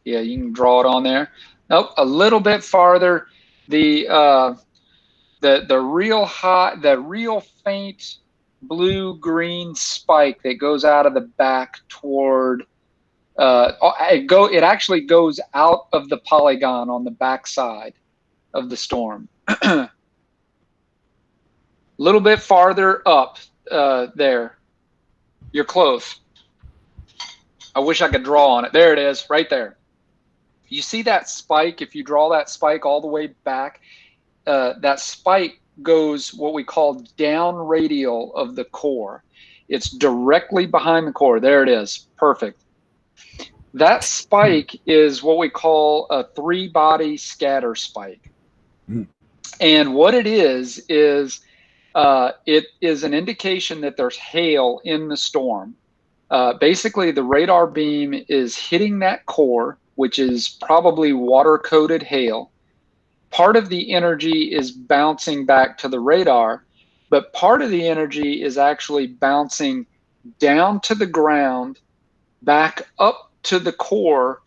Yeah, you can draw it on there. Nope, a little bit farther. The real faint blue-green spike that goes out of the back toward it actually goes out of the polygon on the back side of the storm. A little bit farther up there. You're close. I wish I could draw on it. There it is, right there. You see that spike? If you draw that spike all the way back, that spike goes what we call down radial of the core. It's directly behind the core. There it is. Perfect. That spike is what we call a 3-body scatter spike. And what it is it is an indication that there's hail in the storm. Basically, the radar beam is hitting that core, which is probably water-coated hail. Part of the energy is bouncing back to the radar, but part of the energy is actually bouncing down to the ground, back up to the core,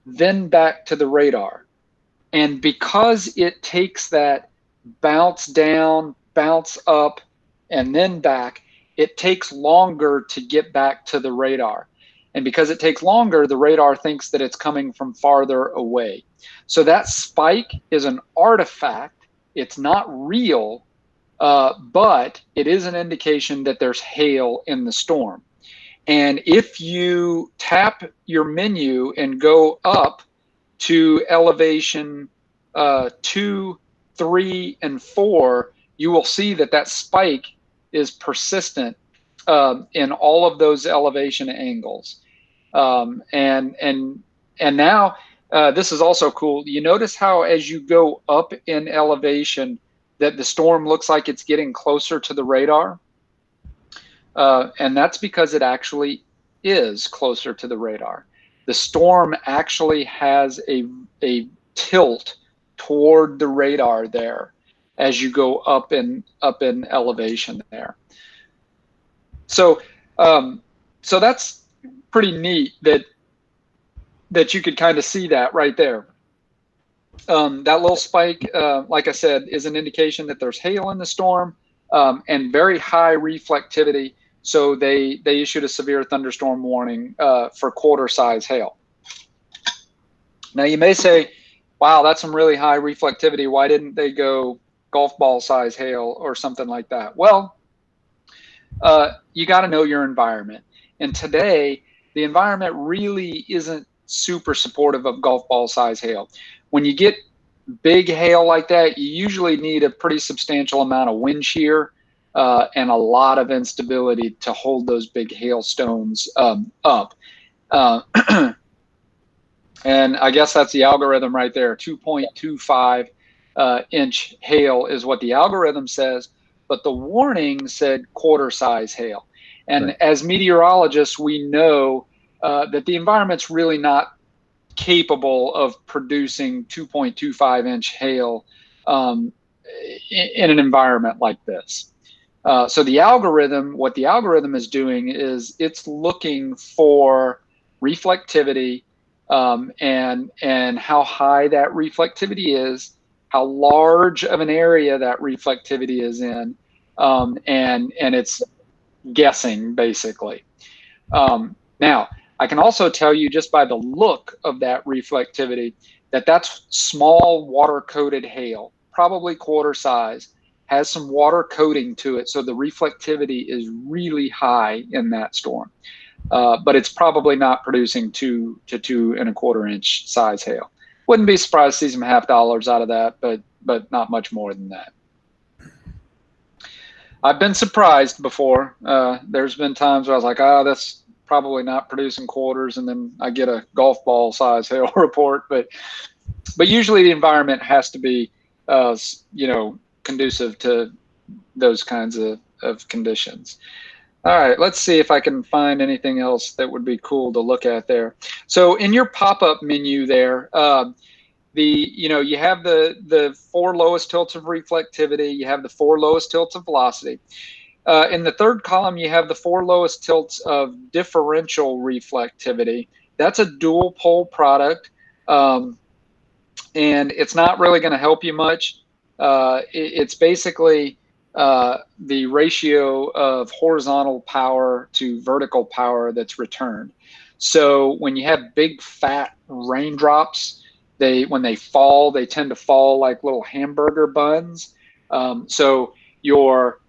then back to the radar. And because it takes that bounce down, bounce up, and then back, it takes longer to get back to the radar. And because it takes longer, the radar thinks that it's coming from farther away. So that spike is an artifact. It's not real, but it is an indication that there's hail in the storm. And if you tap your menu and go up to elevation 2, 3, and 4, you will see that that spike is persistent in all of those elevation angles. And now this is also cool. You notice how as you go up in elevation that the storm looks like it's getting closer to the radar? And that's because it actually is closer to the radar. The storm actually has a tilt toward the radar there. as you go up in elevation there. So so that's pretty neat that you could kind of see that right there. That little spike, like I said, is an indication that there's hail in the storm, and very high reflectivity. So they issued a severe thunderstorm warning for quarter-size hail. Now you may say, wow, that's some really high reflectivity. Why didn't they go golf ball size hail or something like that? Well, you got to know your environment. And today, the environment really isn't super supportive of golf ball size hail. When you get big hail like that, you usually need a pretty substantial amount of wind shear and a lot of instability to hold those big hailstones up. And I guess that's the algorithm right there. 2.25 inch hail is what the algorithm says, but the warning said quarter size hail. And right. As meteorologists, we know that the environment's really not capable of producing 2.25 inch hail in an environment like this. So the algorithm, what the algorithm is doing is it's looking for reflectivity and how high that reflectivity is, how large of an area that reflectivity is in, and it's guessing basically. Now, I can also tell you just by the look of that reflectivity that that's small water-coated hail, probably quarter size, has some water coating to it, so the reflectivity is really high in that storm. But it's probably not producing 2 to 2.25 inch size hail. Wouldn't be surprised to see some $50 out of that, but not much more than that. I've been surprised before. There's been times where I was like, oh, that's probably not producing quarters, and then I get a golf ball size hail report. But usually the environment has to be, conducive to those kinds of conditions. All right, let's see if I can find anything else that would be cool to look at there. So in your pop-up menu there, you have the 4 lowest tilts of reflectivity, you have the 4 lowest tilts of velocity. In the third column, you have the 4 lowest tilts of differential reflectivity. That's a dual pole product, and it's not really going to help you much. It's basically the ratio of horizontal power to vertical power that's returned. So when you have big fat raindrops, when they fall, they tend to fall like little hamburger buns. So your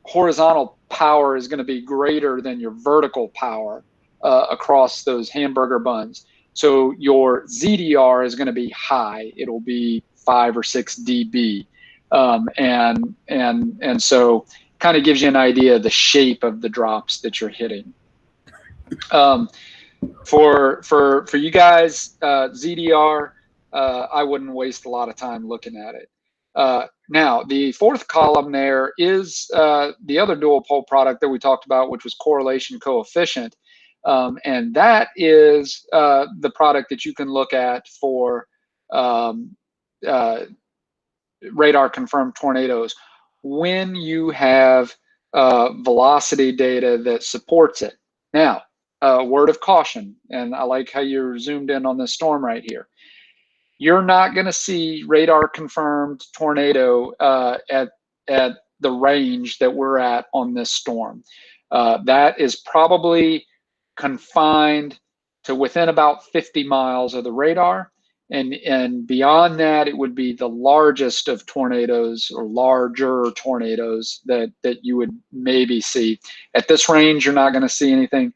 horizontal power is going to be greater than your vertical power across those hamburger buns. So your ZDR is going to be high. It'll be 5 or 6 dB. And so kind of gives you an idea of the shape of the drops that you're hitting. For you guys, ZDR, I wouldn't waste a lot of time looking at it. Now, the fourth column there is the other dual pole product that we talked about, which was correlation coefficient. And that is the product that you can look at for radar confirmed tornadoes when you have velocity data that supports it. Now, word of caution, and I like how you're zoomed in on this storm right here. You're not going to see radar confirmed tornado at the range that we're at on this storm. That is probably confined to within about 50 miles of the radar. And beyond that, it would be the largest of tornadoes or larger tornadoes that you would maybe see. At this range, you're not going to see anything.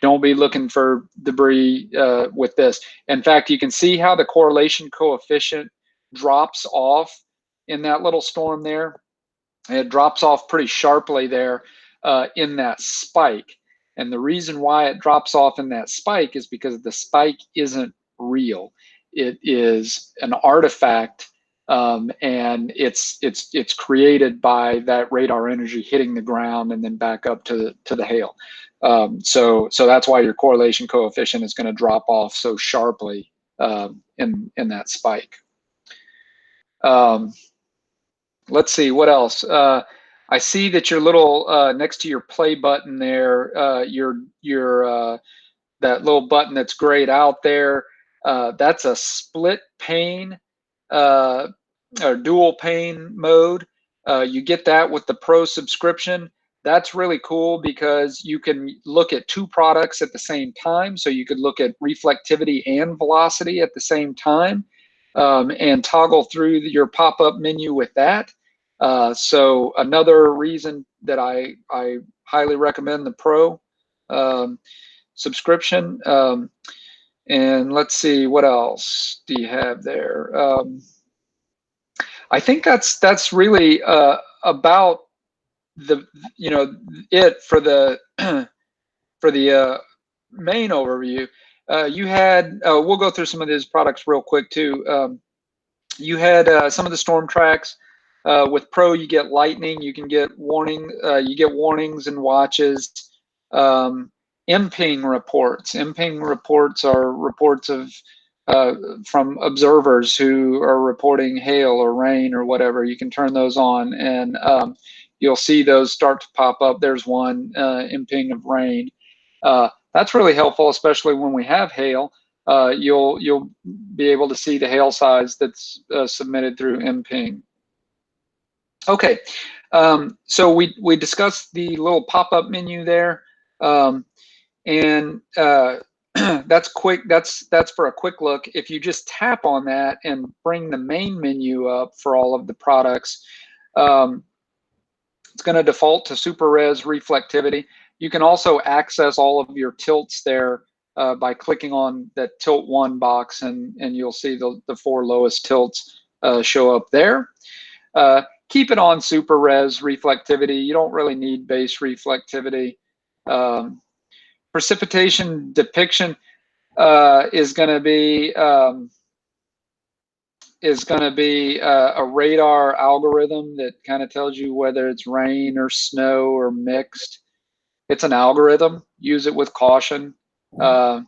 Don't be looking for debris with this. In fact, you can see how the correlation coefficient drops off in that little storm there. It drops off pretty sharply there in that spike. And the reason why it drops off in that spike is because the spike isn't real. It is an artifact, and it's created by that radar energy hitting the ground and then back up to the hail. So that's why your correlation coefficient is going to drop off so sharply in that spike. let's see what else. I see that your little next to your play button there, that little button that's grayed out there. That's a split pane or dual pane mode. You get that with the Pro subscription. That's really cool because you can look at two products at the same time. So you could look at reflectivity and velocity at the same time, and toggle through your pop-up menu with that. So another reason that I highly recommend the Pro subscription. And let's see, what else do you have there? I think that's really about it for the for the main overview. You had we'll go through some of these products real quick too. You had some of the storm tracks. With Pro, you get lightning. You can get warning. You get warnings and watches. MPing reports. MPing reports are reports of from observers who are reporting hail or rain or whatever. You can turn those on, and you'll see those start to pop up. There's one MPing of rain. That's really helpful, especially when we have hail. You'll be able to see the hail size that's submitted through MPing. Okay, so we discussed the little pop-up menu there, and that's quick. That's for a quick look. If you just tap on that and bring the main menu up for all of the products, it's going to default to Super Res Reflectivity. You can also access all of your tilts there by clicking on that Tilt 1 box, and you'll see the 4 lowest tilts show up there. Keep it on Super Res Reflectivity. You don't really need base reflectivity. Precipitation depiction is going to be a radar algorithm that kind of tells you whether it's rain or snow or mixed. It's an algorithm. Use it with caution. I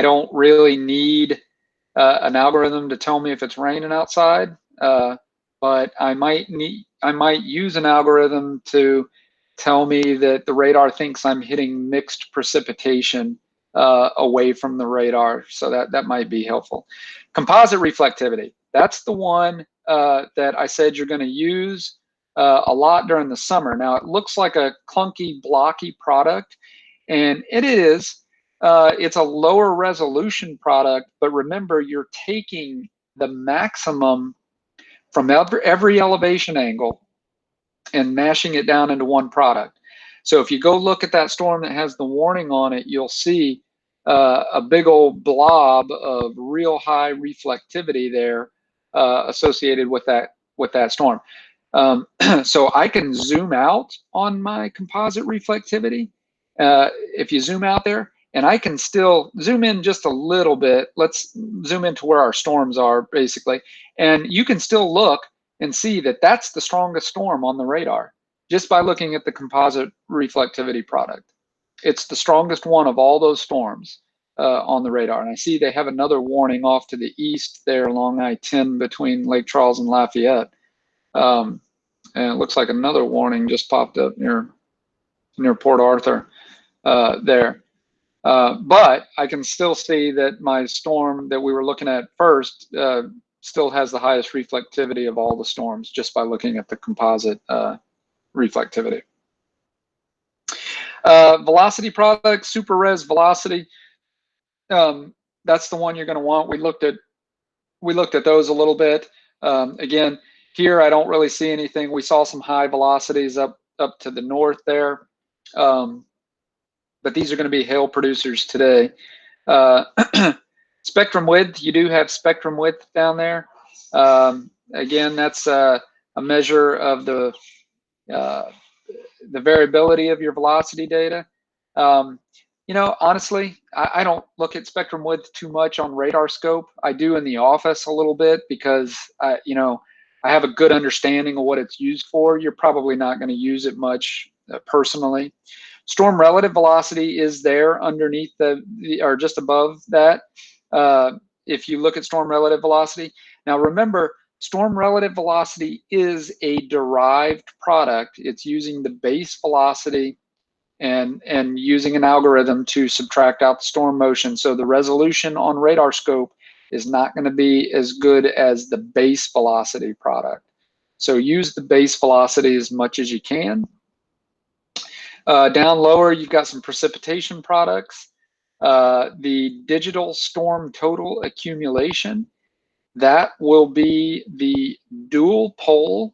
don't really need an algorithm to tell me if it's raining outside. But I might use an algorithm to tell me that the radar thinks I'm hitting mixed precipitation away from the radar. So that might be helpful. Composite reflectivity. That's the one that I said you're going to use a lot during the summer. Now, it looks like a clunky, blocky product, and it is. It's a lower resolution product, but remember, you're taking the maximum from every elevation angle and mashing it down into one product. So if you go look at that storm that has the warning on it, you'll see a big old blob of real high reflectivity there associated with that storm. So I can zoom out on my composite reflectivity. If you zoom out there, and I can still zoom in just a little bit. Let's zoom into where our storms are, basically. And you can still look and see that that's the strongest storm on the radar just by looking at the composite reflectivity product. It's the strongest one of all those storms on the radar. And I see they have another warning off to the east there along I-10 between Lake Charles and Lafayette. And it looks like another warning just popped up near Port Arthur there. But I can still see that my storm that we were looking at first still has the highest reflectivity of all the storms just by looking at the composite reflectivity. Velocity product, Super Res Velocity. That's the one you're going to want. We looked at those a little bit. Again, here I don't really see anything. We saw some high velocities up to the north there. But these are going to be hail producers today. Spectrum width, you do have spectrum width down there. Again, that's a measure of the variability of your velocity data. You know, honestly, I don't look at spectrum width too much on RadarScope. I do in the office a little bit because I have a good understanding of what it's used for. You're probably not going to use it much personally. Storm relative velocity is there underneath or just above that. If you look at storm relative velocity. Now remember, storm relative velocity is a derived product. It's using the base velocity and using an algorithm to subtract out the storm motion. So the resolution on RadarScope is not going to be as good as the base velocity product. So use the base velocity as much as you can. Down lower, you've got some precipitation products. The digital storm total accumulation, that will be the dual pole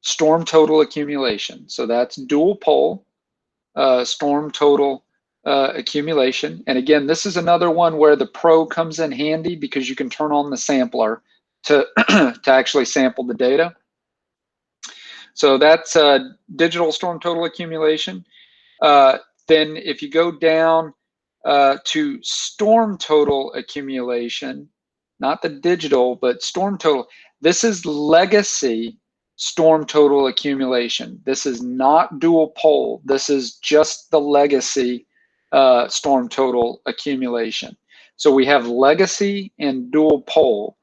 storm total accumulation. So that's dual pole storm total accumulation. And again, this is another one where the Pro comes in handy because you can turn on the sampler to, to actually sample the data. So that's digital storm total accumulation. Then if you go down to storm total accumulation, not the digital, but storm total, this is legacy storm total accumulation. This is not dual pole. This is just the legacy storm total accumulation. So we have legacy and dual pole.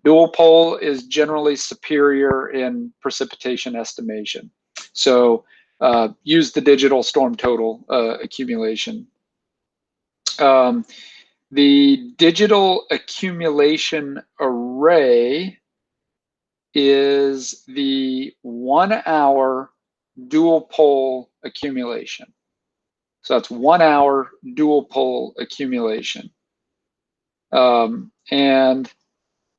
Dual pole is generally superior in precipitation estimation. So use the digital storm total accumulation. The digital accumulation array is the 1 hour dual pole accumulation. So that's 1 hour dual pole accumulation. And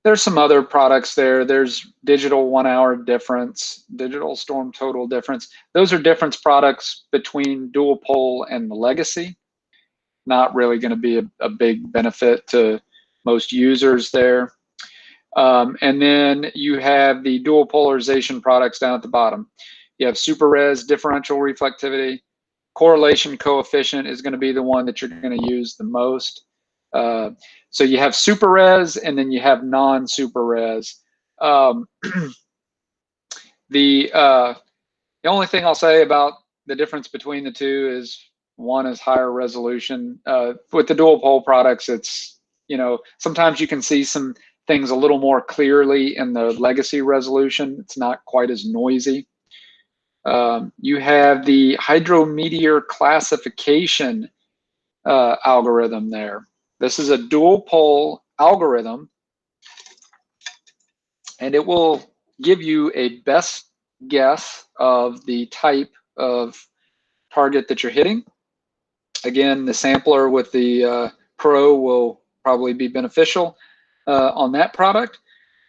there's some other products there. There's digital 1 hour difference, digital storm total difference. Those are difference products between dual pole and the legacy. Not really going to be a big benefit to most users there. And then you have the dual polarization products down at the bottom. You have super res, differential reflectivity. Correlation coefficient is going to be the one that you're going to use the most. So you have super res and then you have non-super res. The only thing I'll say about the difference between the two is one is higher resolution. With the dual pole products, it's, you know, sometimes you can see some things a little more clearly in the legacy resolution. It's not quite as noisy. You have the hydrometeor classification algorithm there. This is a dual pole algorithm, and it will give you a best guess of the type of target that you're hitting. Again, the sampler with the Pro will probably be beneficial on that product,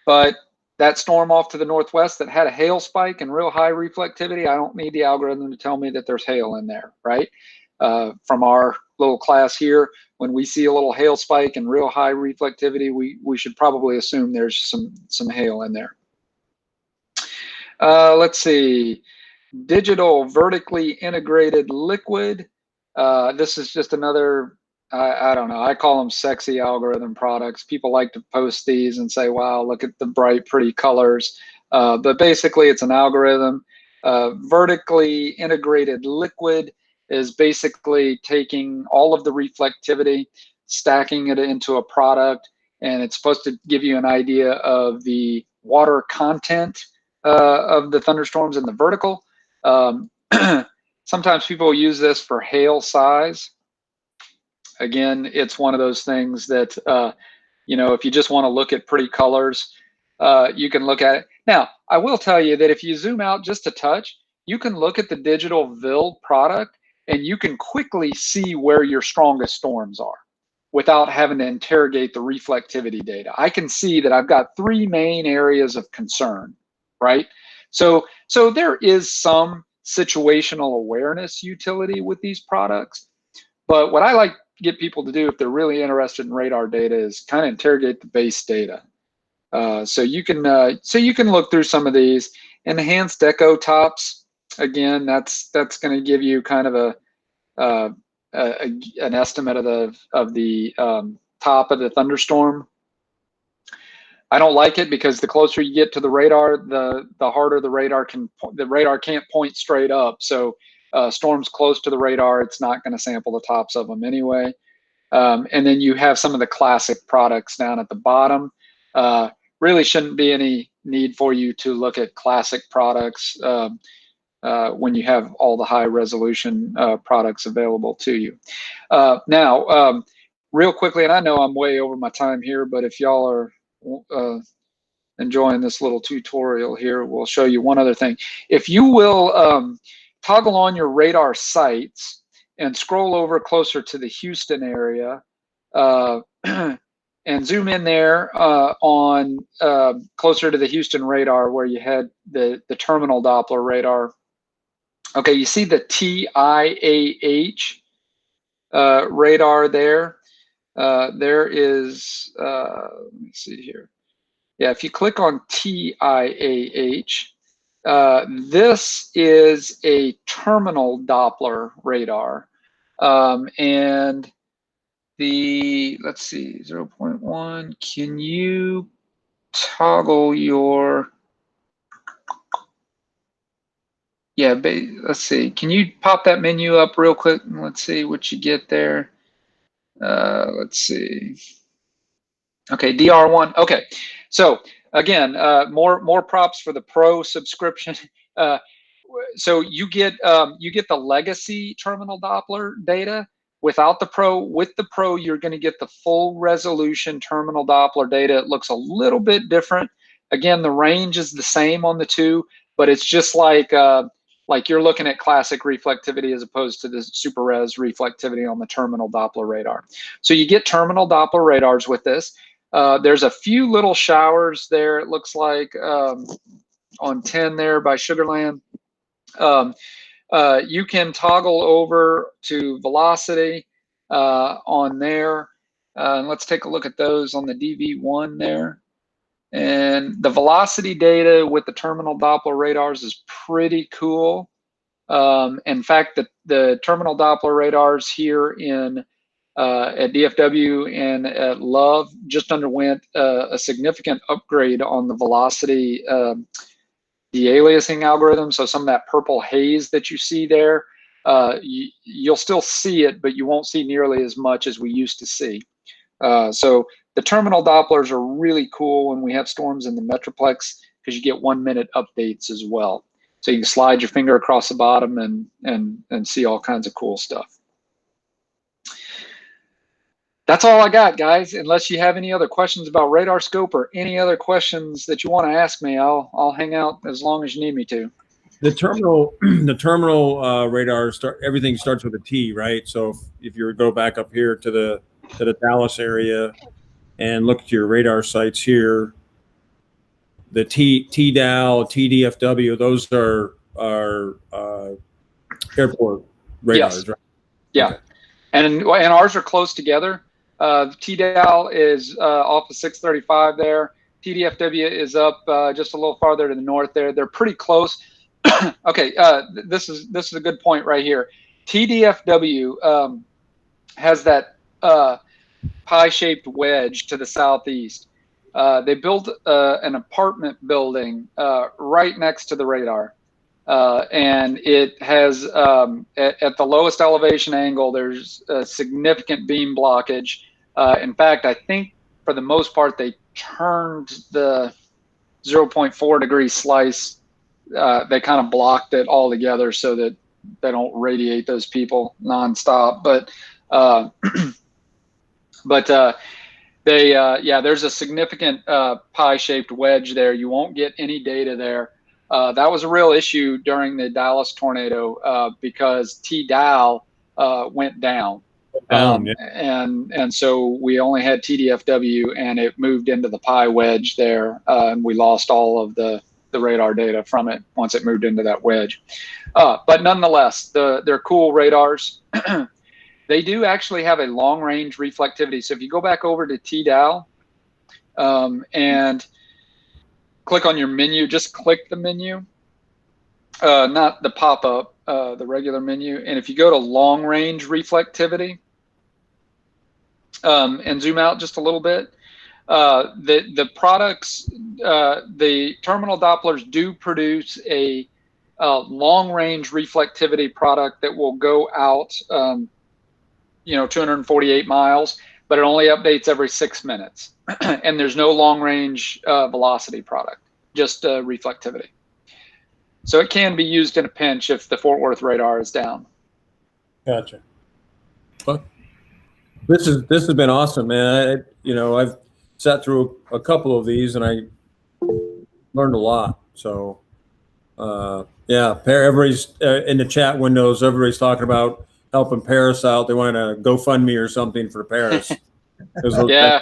but that storm off to the northwest that had a hail spike and real high reflectivity, I don't need the algorithm to tell me that there's hail in there, right? From our little class here, when we see a little hail spike and real high reflectivity, we should probably assume there's some hail in there. Let's see, digital vertically integrated liquid. This is just another, I don't know, I call them sexy algorithm products. People like to post these and say, wow, look at the bright, pretty colors. But basically it's an algorithm. Vertically integrated liquid is basically taking all of the reflectivity, stacking it into a product, and it's supposed to give you an idea of the water content of the thunderstorms in the vertical. Sometimes people use this for hail size. Again, it's one of those things that, you know, if you just want to look at pretty colors, you can look at it. Now, I will tell you that if you zoom out just a touch, you can look at the digital VIL product and you can quickly see where your strongest storms are without having to interrogate the reflectivity data. I can see that I've got 3 main areas of concern, right? So there is some situational awareness utility with these products, but what I like to get people to do if they're really interested in radar data is kind of interrogate the base data. So you can look through some of these. Enhanced echo tops, again, that's going to give you kind of an estimate of the top of the thunderstorm. I don't like it because the closer you get to the radar, the harder the radar can't point straight up. So storms close to the radar, it's not going to sample the tops of them anyway. And then you have some of the classic products down at the bottom. really shouldn't be any need for you to look at classic products when you have all the high resolution products available to you. Now, real quickly, and I know I'm way over my time here, but if y'all are enjoying this little tutorial here, we'll show you one other thing. If you will toggle on your radar sights and scroll over closer to the Houston area, and zoom in there on closer to the Houston radar where you had the terminal Doppler radar. Okay, you see the TIAH radar there. There is, let me see here. Yeah, if you click on TIAH, this is a terminal Doppler radar. And the, let's see, 0.1, can you toggle your, yeah, let's see, can you pop that menu up real quick and let's see what you get there. Let's see. Okay, DR1. Okay, so again, more props for the Pro subscription. So you get the legacy terminal Doppler data without the Pro. With the Pro, you're going to get the full resolution terminal Doppler data. It looks a little bit different. Again, the range is the same on the two, but it's just like you're looking at classic reflectivity as opposed to the super res reflectivity on the terminal Doppler radar. So you get terminal Doppler radars with this. There's a few little showers there, it looks like, on 10 there by Sugarland. You can toggle over to velocity on there. And let's take a look at those on the DV1 there. And the velocity data with the terminal Doppler radars is pretty cool. In fact, the terminal Doppler radars here at DFW and at Love just underwent a significant upgrade on the velocity de-aliasing algorithm. So some of that purple haze that you see there, you'll still see it, but you won't see nearly as much as we used to see. So the terminal Dopplers are really cool when we have storms in the Metroplex because you get 1 minute updates as well. So you can slide your finger across the bottom and see all kinds of cool stuff. That's all I got, guys. Unless you have any other questions about RadarScope or any other questions that you want to ask me, I'll hang out as long as you need me to. The terminal radar everything starts with a T, right? So if you go back up here to the Dallas area and look at your radar sites here, the TDAL, TDFW, those are airport radars, yes. Right? Yeah, okay. and ours are close together. TDAL is off of 635 there. TDFW is up just a little farther to the north there. They're pretty close. Okay, this is a good point right here. TDFW has that pie-shaped wedge to the southeast. They built an apartment building right next to the radar. And it has, at the lowest elevation angle, there's a significant beam blockage. In fact, I think for the most part, they turned the 0.4 degree slice. They kind of blocked it all together so that they don't radiate those people nonstop. There's a significant pie-shaped wedge there. You won't get any data there. That was a real issue during the Dallas tornado because TDAL went down. Yeah. And so we only had TDFW and it moved into the pie wedge there. And we lost all of the radar data from it once it moved into that wedge. But nonetheless, they're cool radars. They do actually have a long range reflectivity. So if you go back over to TDAL and click on your menu, just click the menu, not the pop-up, the regular menu. And if you go to long range reflectivity and zoom out just a little bit, the products, the terminal Dopplers do produce a long range reflectivity product that will go out 248 miles, but it only updates every 6 minutes. And there's no long range velocity product, just reflectivity. So it can be used in a pinch if the Fort Worth radar is down. Gotcha. Well, this has been awesome, man. I've sat through a couple of these and I learned a lot. So, yeah, everybody's in the chat windows. Everybody's talking about helping Paris out. They want to GoFundMe or something for Paris. Yeah,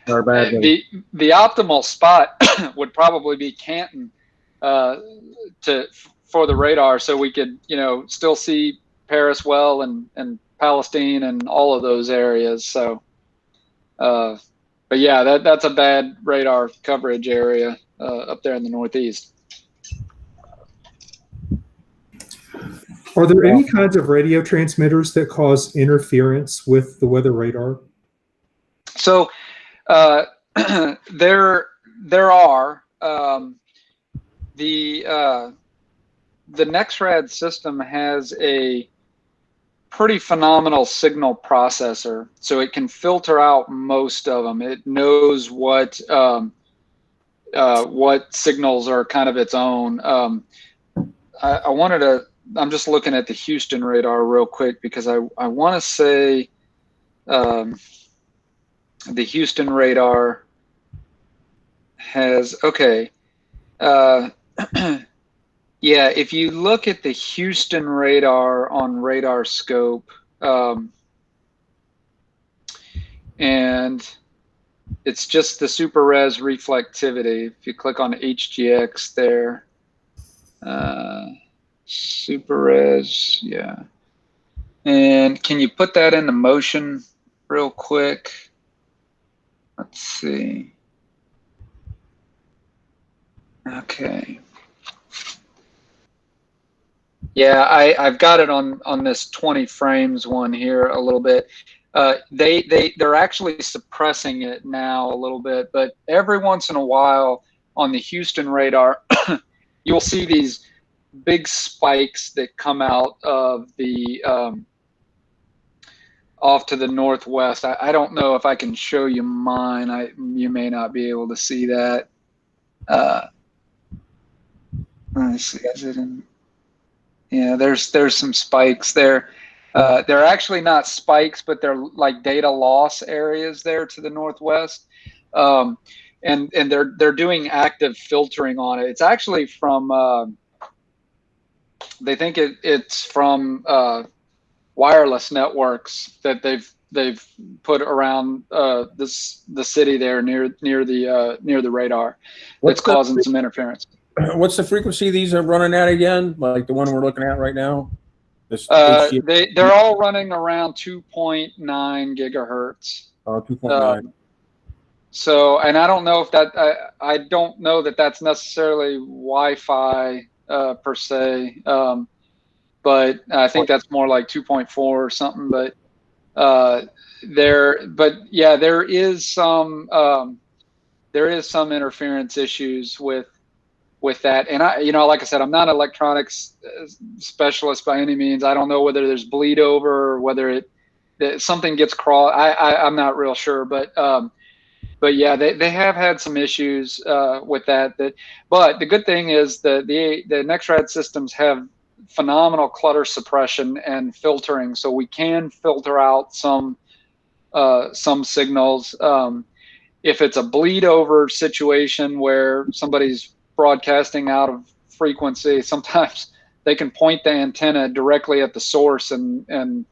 are bad. The optimal spot would probably be Canton for the radar, so we could still see Paris well and Palestine and all of those areas. So, but yeah, that's a bad radar coverage area up there in the Northeast. Are there any kinds of radio transmitters that cause interference with the weather radar? So there are. The NexRad system has a pretty phenomenal signal processor, so it can filter out most of them. It knows what signals are kind of its own. I'm just looking at the Houston radar real quick because I want to say the Houston radar has, okay. Yeah, if you look at the Houston radar on RadarScope, and it's just the super res reflectivity. If you click on HGX there, super res, yeah. And can you put that into motion real quick? Let's see. Okay. Yeah, I've got it on this 20 frames one here a little bit. They're actually suppressing it now a little bit, but every once in a while on the Houston radar, you'll see these big spikes that come out of the off to the northwest. I don't know if I can show you mine. You may not be able to see that. Let's see, is it in? Yeah, there's some spikes there. They're actually not spikes, but they're like data loss areas there to the northwest. And they're doing active filtering on it. It's actually from they think it's from wireless networks that they've put around the city there near the radar. That's causing some interference. What's the frequency these are running at again? Like the one we're looking at right now? They're all running around 2.9 gigahertz. 2.9. So, and I don't know if that I don't know that that's necessarily Wi-Fi per se, but I think that's more like 2.4 or something. But there is some interference issues with that. And like I said, I'm not an electronics specialist by any means. I don't know whether there's bleed over or whether something gets crossed. I'm not real sure, but yeah, they have had some issues with that. But the good thing is the NexRad systems have phenomenal clutter suppression and filtering, so we can filter out some signals. If it's a bleed over situation where somebody's broadcasting out of frequency, sometimes they can point the antenna directly at the source and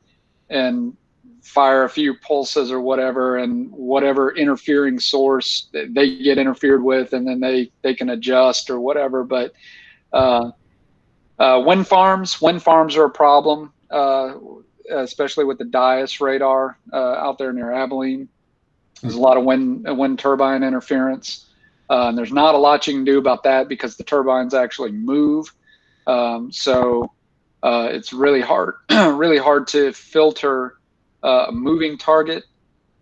fire a few pulses or whatever, and whatever interfering source they get interfered with, and then they can adjust or whatever. But wind farms are a problem, especially with the Dias radar out there near Abilene. There's a lot of wind turbine interference. And there's not a lot you can do about that because the turbines actually move. So it's really hard, really hard to filter a moving target.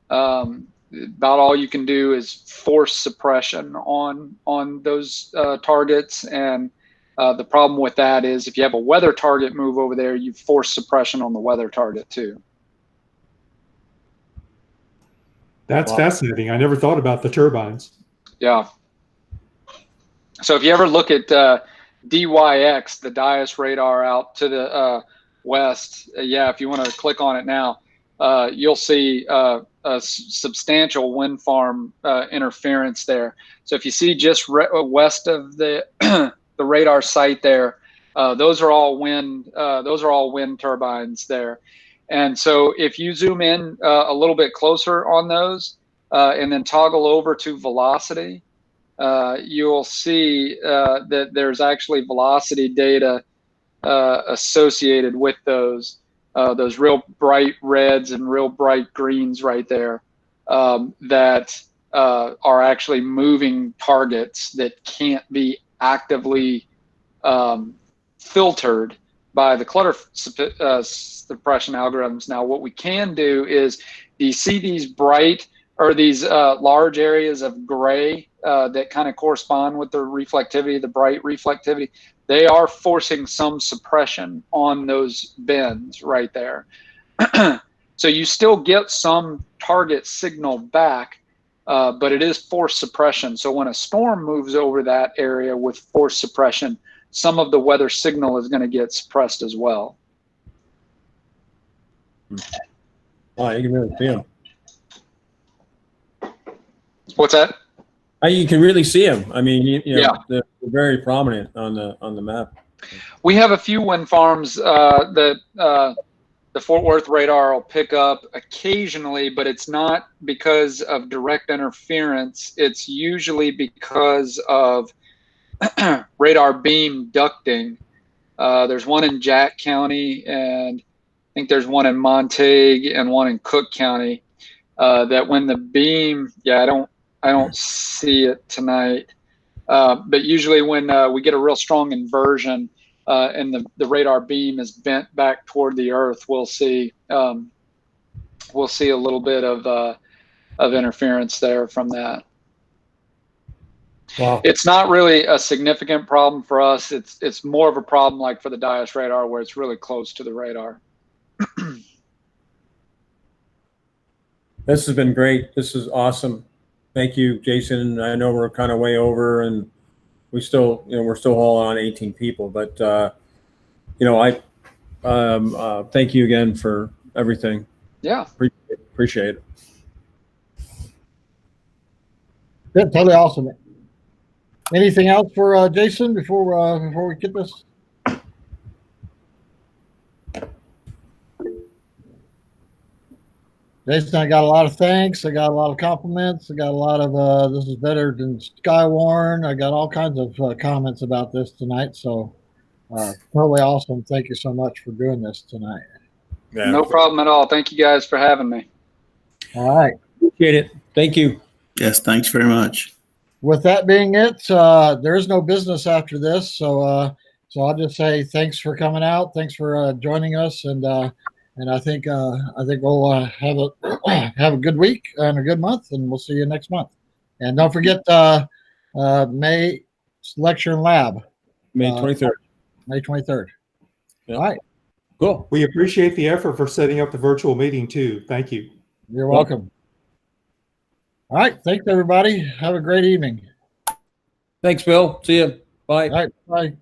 About all you can do is force suppression on those targets. And the problem with that is if you have a weather target move over there, you force suppression on the weather target too. That's Wow. fascinating. I never thought about the turbines. Yeah. So if you ever look at DYX, the Dias radar out to the west, yeah, if you want to click on it now, you'll see a substantial wind farm interference there. So if you see just west of the the radar site there, those are all wind turbines there. And so if you zoom in a little bit closer on those and then toggle over to velocity, you'll see that there's actually velocity data associated with those real bright reds and real bright greens right there that are actually moving targets that can't be actively filtered by the clutter suppression algorithms. Now, what we can do is, do you see these bright or these large areas of gray that kind of correspond with the reflectivity, the bright reflectivity? They are forcing some suppression on those bends right there. So you still get some target signal back, but it is force suppression. So when a storm moves over that area with force suppression, some of the weather signal is going to get suppressed as well. Oh, you can really see them. What's that? You can really see them. I mean, you know, Yeah. they're very prominent on the map. We have a few wind farms that the Fort Worth radar will pick up occasionally, but it's not because of direct interference. It's usually because of radar beam ducting. There's one in Jack County, and I think there's one in Montague and one in Cook County. That when the beam, I don't see it tonight, but usually when we get a real strong inversion and the radar beam is bent back toward the Earth, we'll see a little bit of interference there from that. Wow. It's not really a significant problem for us. It's more of a problem like for the Dias radar, where it's really close to the radar. This has been great. This is awesome. Thank you, Jason. I know we're kind of way over, and we're still hauling on 18 people, but I thank you again for everything. Yeah. Appreciate it. Yeah, totally awesome. Anything else for Jason before we get this? Jason, I got a lot of thanks. I got a lot of compliments. I got a lot of this is better than Skywarn. I got all kinds of comments about this tonight. So totally awesome. Thank you so much for doing this tonight. Yeah. No problem at all. Thank you guys for having me. All right. Appreciate it. Thank you. Yes, thanks very much. With that being it, there is no business after this. So I'll just say thanks for coming out. Thanks for joining us, and I think we'll have a good week and a good month, and we'll see you next month. And don't forget May lecture and lab, May 23rd. May 23rd. Yeah. All right. Cool. We appreciate the effort for setting up the virtual meeting too. Thank you. You're welcome. All right. Thanks, everybody. Have a great evening. Thanks, Bill. See you. Bye. All right. Bye.